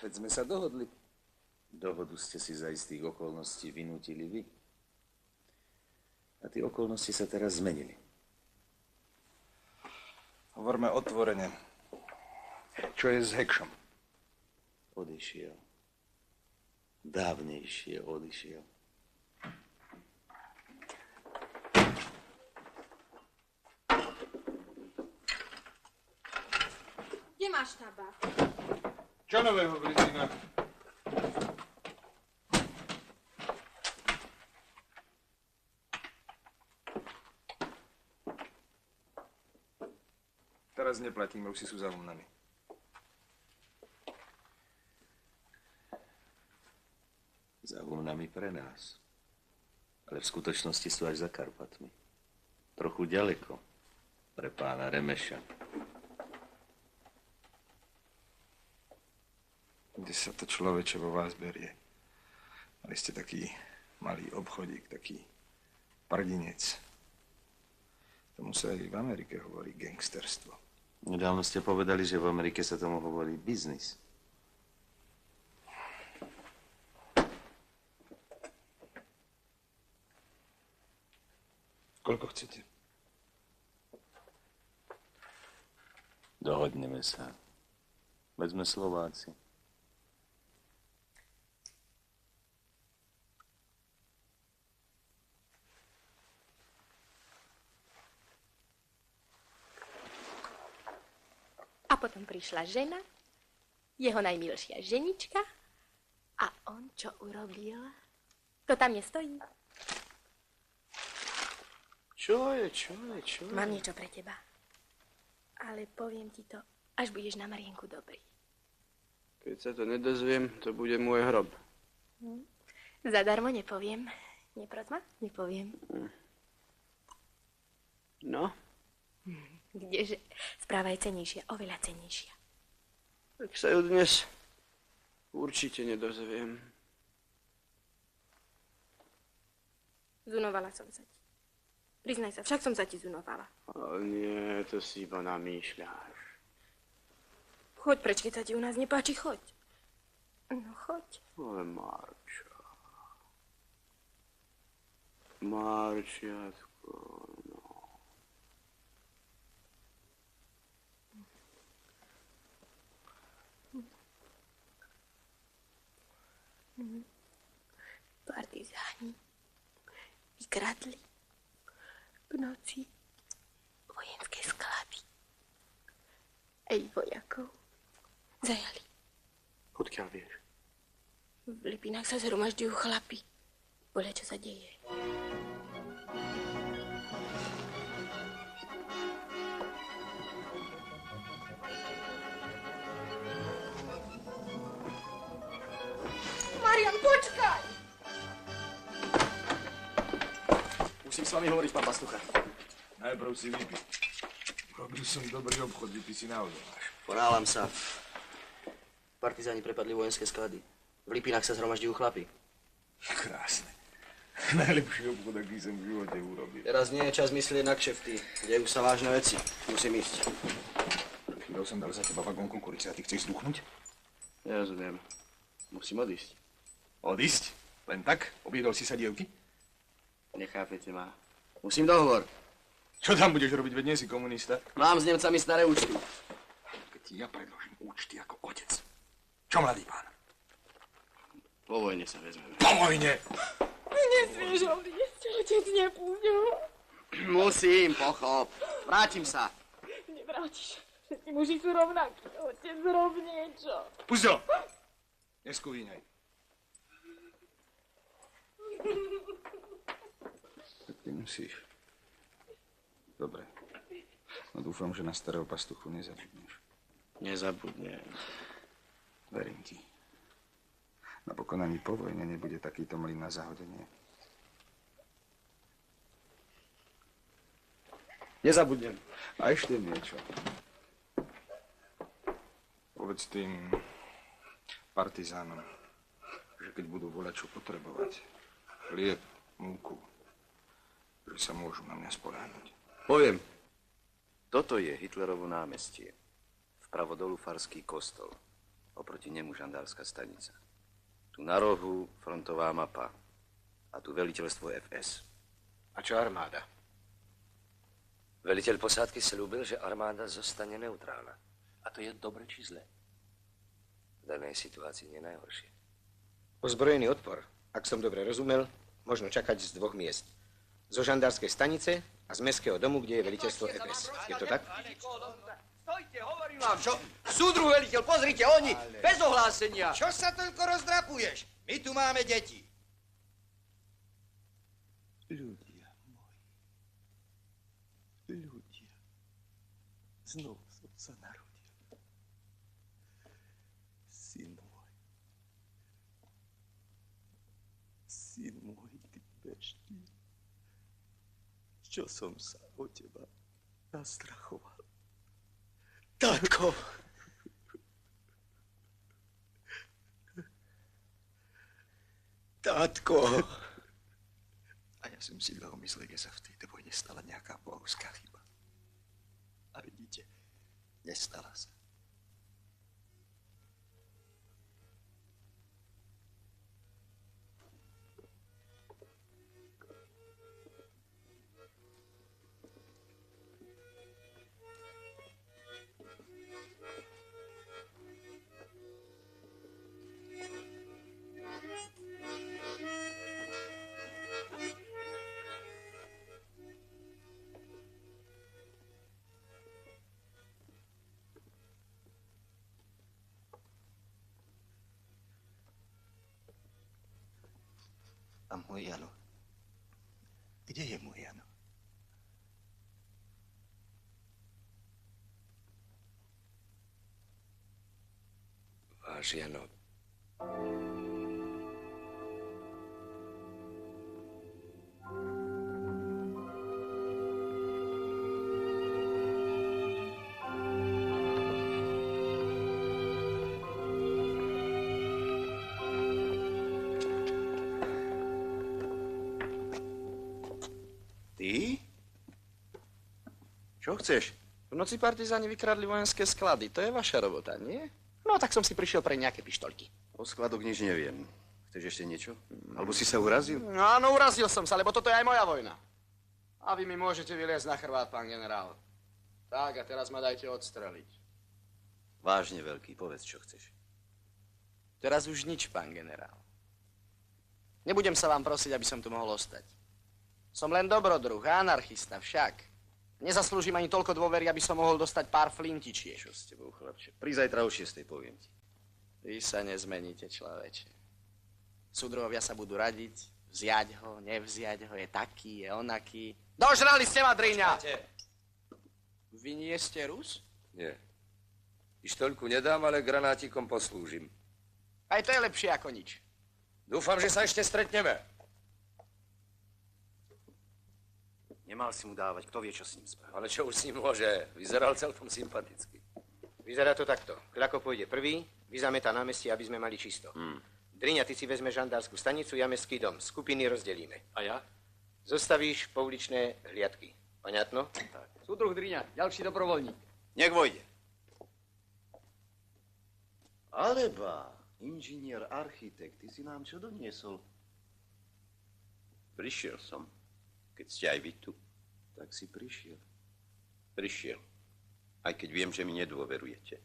C: Veď sme sa dohodli.
J: Dohodu ste si za istých okolností vynútili vy. A tie okolnosti sa teraz zmenili.
C: Hovorme otvorene. Čo je s Hekšom?
J: Odišiel. Dávnejšie odišiel.
L: Kde máš tabák?
C: Čo nového, Brizina? Teraz neplatíme, už si sú za nami.
J: Za Humnami pre nás. Ale v skutočnosti sú až za Karpatmi. Trochu ďaleko pre pána Remeša.
C: Kde sa to človeče vo vás berie? Mali ste taký malý obchodík, taký prdinec. Tomu sa aj v Amerike hovorí gangsterstvo.
J: Nedávno ste povedali, že v Amerike sa tomu hovorí biznis.
C: Koľko chcete?
J: Dohodneme sa. Veď sme Slováci.
K: A potom prišla žena, jeho najmilšia ženička a on čo urobil? To tam nestojí.
E: Čo je?
K: Mám niečo pre teba. Ale poviem ti to, až budeš na Marienku dobrý.
E: Keď sa to nedozviem, to bude môj hrob.
K: Zadarmo nepoviem. Neproď ma? Nepoviem.
E: No?
K: Kdeže? Správa je cenejšia, oveľa cenejšia.
E: Tak sa ju dnes určite nedozviem.
K: Zunovala som sa ti. Priznaj sa, však som sa ti zunovala.
E: Ale nie, to si iba namýšľaš.
K: Choď preč, keď sa ti u nás nepáči, choď. No, choď.
E: Ale Marča. Marčiatko, no.
K: Partizáni vykradli v noci vojenské sklady. Aj vojakov zajali.
E: Odkiaľ vieš?
K: V Lipinách sa zhromažďujú chlapi. Podľa čo sa deje.
L: Marian, počkaj!
I: Musím s vami hovoriť, pán Pastucha.
C: Najprv si vypí. Robil som dobrý obchod, vypí si naozaj máš.
I: Ponáhľam sa. Partizáni prepadli vojenské sklady. V Lipinách sa zhromažďujú chlapi.
C: Krásne. Najlepší obchod, aký som v živote urobil.
I: Teraz nie je čas myslieť na kšefty. Dejú sa vážne veci. Musím ísť.
C: Chvíľou som dal za teba vagón kukurice a ty chceš zdúchnuť?
E: Nerozumiem. Musím odísť.
C: Odísť? Len tak? Objedol si sa dievky?
E: Nechápete ma. Musím dohovor.
C: Čo tam budeš robiť, veď nie si komunista?
I: Mám s Nemcami staré účty.
C: Keď ti ja predložím účty ako otec. Čo, mladý pán?
E: Po vojne sa vezmeme.
C: Po vojne!
K: Nesmieš odísť, otec nepúšťa.
E: Musím, pochop. Vrátim sa.
K: Nevrátiš. Všetci muži sú rovnakí. Otec, rob niečo.
C: Pusť ho! Neskúvíňaj. Tak ty musíš. Dobre. No dúfam, že na starého pastuchu nezabudneš.
E: Nezabudnem.
C: Verím ti. Napokon ani po vojne nebude takýto mlyn na zahodenie.
E: Nezabudnem.
C: A ešte niečo. Povedz tým partizánom, že keď budú voľať čo potrebovať, chlieb, múku, že sa môžu na mňa spoľahnúť.
J: Poviem. Toto je Hitlerovo námestie. Vpravo dolu farský kostol. Oproti nemu žandárska stanica. Tu na rohu frontová mapa. A tu veliteľstvo FS.
Q: A čo armáda?
F: Veliteľ posádky slúbil, že armáda zostane neutrálna. A to je dobre či zle? V danej situácii nie najhoršie.
Q: Ozbrojený odpor, ak som dobre rozumel, možno čakať z dvoch miest. Zo žandárskej stanice a z mestského domu, kde je veliteľstvo FS. Je to tak?
H: Stojte, hovorím vám, čo? Súdruh veliteľ, pozrite, oni, bez ohlásenia.
R: Čo sa toľko rozdrapuješ? My tu máme deti.
J: Ľudia moji. Ľudia. Znovu som sa narodil. Syn môj. Syn môj, ty beští. Čo som sa o teba nastrachoval? Tátko! Tátko! A ja som si dlho myslel, že sa v tejto vojne stala nejaká bohovská chyba. A vidíte, nestala sa. A môj Jano? Kde je môj Jano?
F: Váš Jano.
Q: Ty? Čo chceš? V noci partizáni vykradli vojenské sklady. To je vaša robota, nie? No, tak som si prišiel pre nejaké pištolky.
J: O skladoch nič neviem. Chceš ešte niečo? Alebo si sa urazil?
Q: No, áno, urazil som sa, lebo toto je aj moja vojna. A vy mi môžete vyliezť na chrbát, pán generál. Tak, a teraz ma dajte odstreliť.
J: Vážne, veľký, povedz, čo chceš.
Q: Teraz už nič, pán generál. Nebudem sa vám prosiť, aby som tu mohol ostať. Som len dobrodruh, anarchista však. Nezaslúžim ani toľko dôvery, aby som mohol dostať pár flintičiek.
J: Čo s tebou, chlapče? Pri zajtra o 6:00 poviem ti.
Q: Vy sa nezmeníte, človeče. Súdruhovia sa budú radiť, vziať ho, nevziať ho, je taký, je onaký. Dožrali ste ma, driňa! Vy nie ste Rus?
M: Nie. Pištoľku nedám, ale granátikom poslúžim.
Q: Aj to je lepšie ako nič.
M: Dúfam, že sa ešte stretneme.
I: Nemal si mu dávať, kto vie, čo s ním spravil.
M: Ale čo už s ním môže? Vyzeral celkom sympaticky.
Q: Vyzerá to takto. Kľako pôjde prvý, vyzametá námestie, aby sme mali čisto. Driňa, ty si vezme žandárskú stanicu, ja mestský dom. Skupiny rozdelíme.
I: A ja?
Q: Zostavíš pouličné hliadky. Ponятno?
I: Tak.
Q: Súdruh Driňa, ďalší dobrovoľník.
J: Nech vojde. Aleba, inžinier, architekt, ty si nám čo doniesol? Prišiel som, keď ste aj vy tu. Tak si prišiel. Prišiel. Aj keď viem, že mi nedôverujete.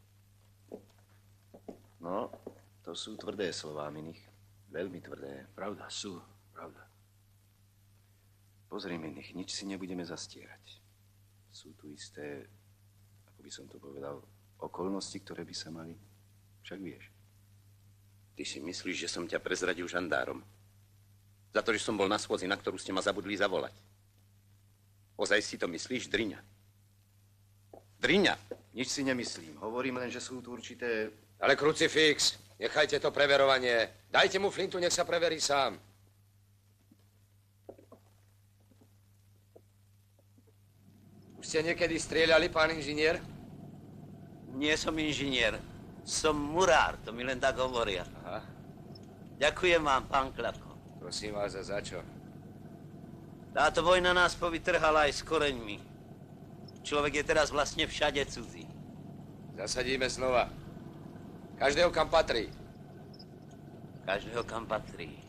J: No, to sú tvrdé slová, Minich. Veľmi tvrdé.
I: Pravda, sú. Pravda.
J: Pozri, Minich, nič si nebudeme zastierať. Sú tu isté, ako by som to povedal, okolnosti, ktoré by sa mali. Však vieš. Ty si myslíš, že som ťa prezradil žandárom? Za to, že som bol na schôdzi, na ktorú ste ma zabudli zavolať. Ozaj si to myslíš, Driňa? Driňa? Nič si nemyslím. Hovorím len, že sú tu určité...
M: Ale krucifix, nechajte to preverovanie. Dajte mu flintu, nech sa preverí sám. Už ste niekedy strieľali, pán inžinier?
H: Nie som inžinier. Som murár, to mi len tak hovoria.
M: Aha.
H: Ďakujem vám, pán Kľako.
M: Prosím vás, a za čo?
H: Táto vojna nás povytrhala aj s koreňmi. Človek je teraz vlastne všade cudzí.
M: Zasadíme znova.
O: Každého kam patrí.
F: Každého kam patrí.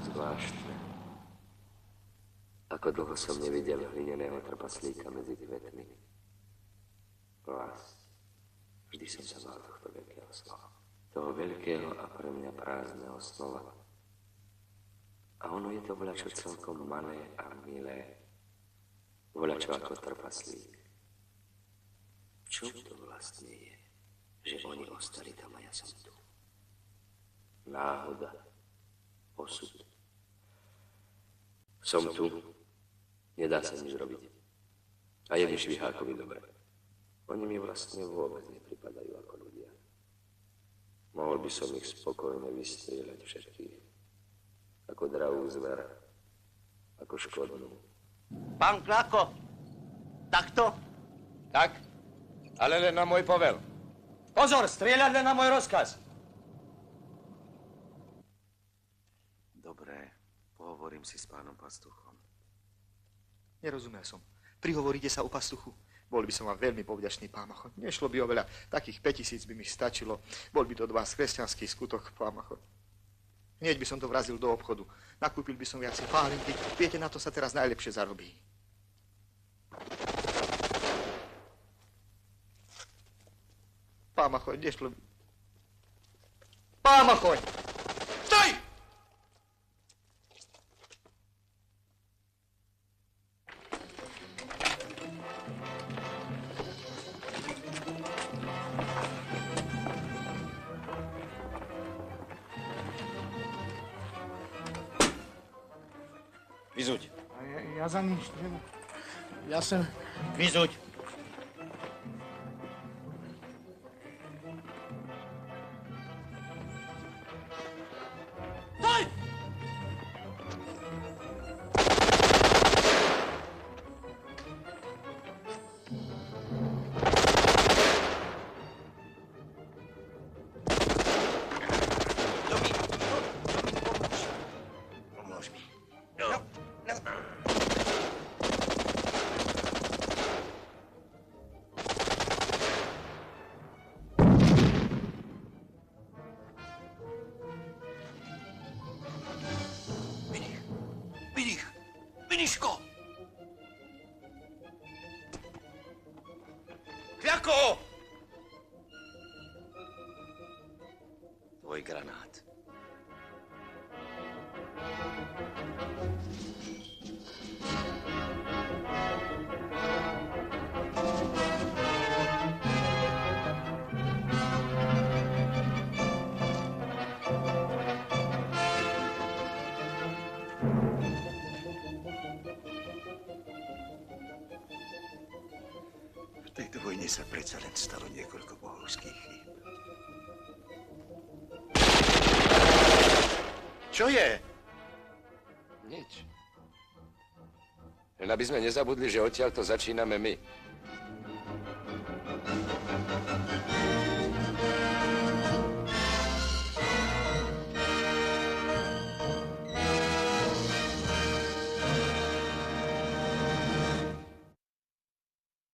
F: Zvláštne. Ako dlho som nevidel hlineného trpaslíka medzi kvetmi. Vlast. Vždy som sa mal tohto veľkého slova. Toho veľkého a pre mňa prázdneho slova. A ono je to voľačo celkom malé a milé. Voľačo ako trpaslík. V čom to vlastne je, že oni ostali tam a ja som tu? Náhoda. Osud. Som tu. Nedá sa nič robiť. A je mi Švihákovi dobre. Oni mi vlastne vôbec nepripadajú ako ľudia. Mohol by som ich spokojne vystrieľať všetkých. Ako dravú zver. Ako škodnú.
N: Pán Kláko, takto?
O: Tak, ale len na môj povel. Pozor, strieľať len na môj rozkaz.
J: Dobre, pohovorím si s pánom pastuchom.
A: Nerozumel som. Prihovoríte sa o pastuchu? Bol by som vám veľmi povďačný, pán Machon. Nešlo by o veľa, takých 5000 by mi stačilo. Bol by to od vás kresťanský skutok, pán Machon. Hneď by som to vrazil do obchodu. Nakúpil by som viacej pálinky. Viete, na to sa teraz najlepšie zarobí. Pán Machon, nešlo by... Pán Machon! Stoj!
D: Vyzuť.
E: Ja za nič treba. Ja som...
D: Vyzuť.
N: Stoj!
D: Pomôž mi.
N: Miniško!
D: Kľako! Tvoj granát.
C: V tejto vojne sa predsa len stalo niekoľko bohovských chýb.
D: Čo je?
O: Nič. Len aby sme nezabudli, že odtiaľ to začíname my.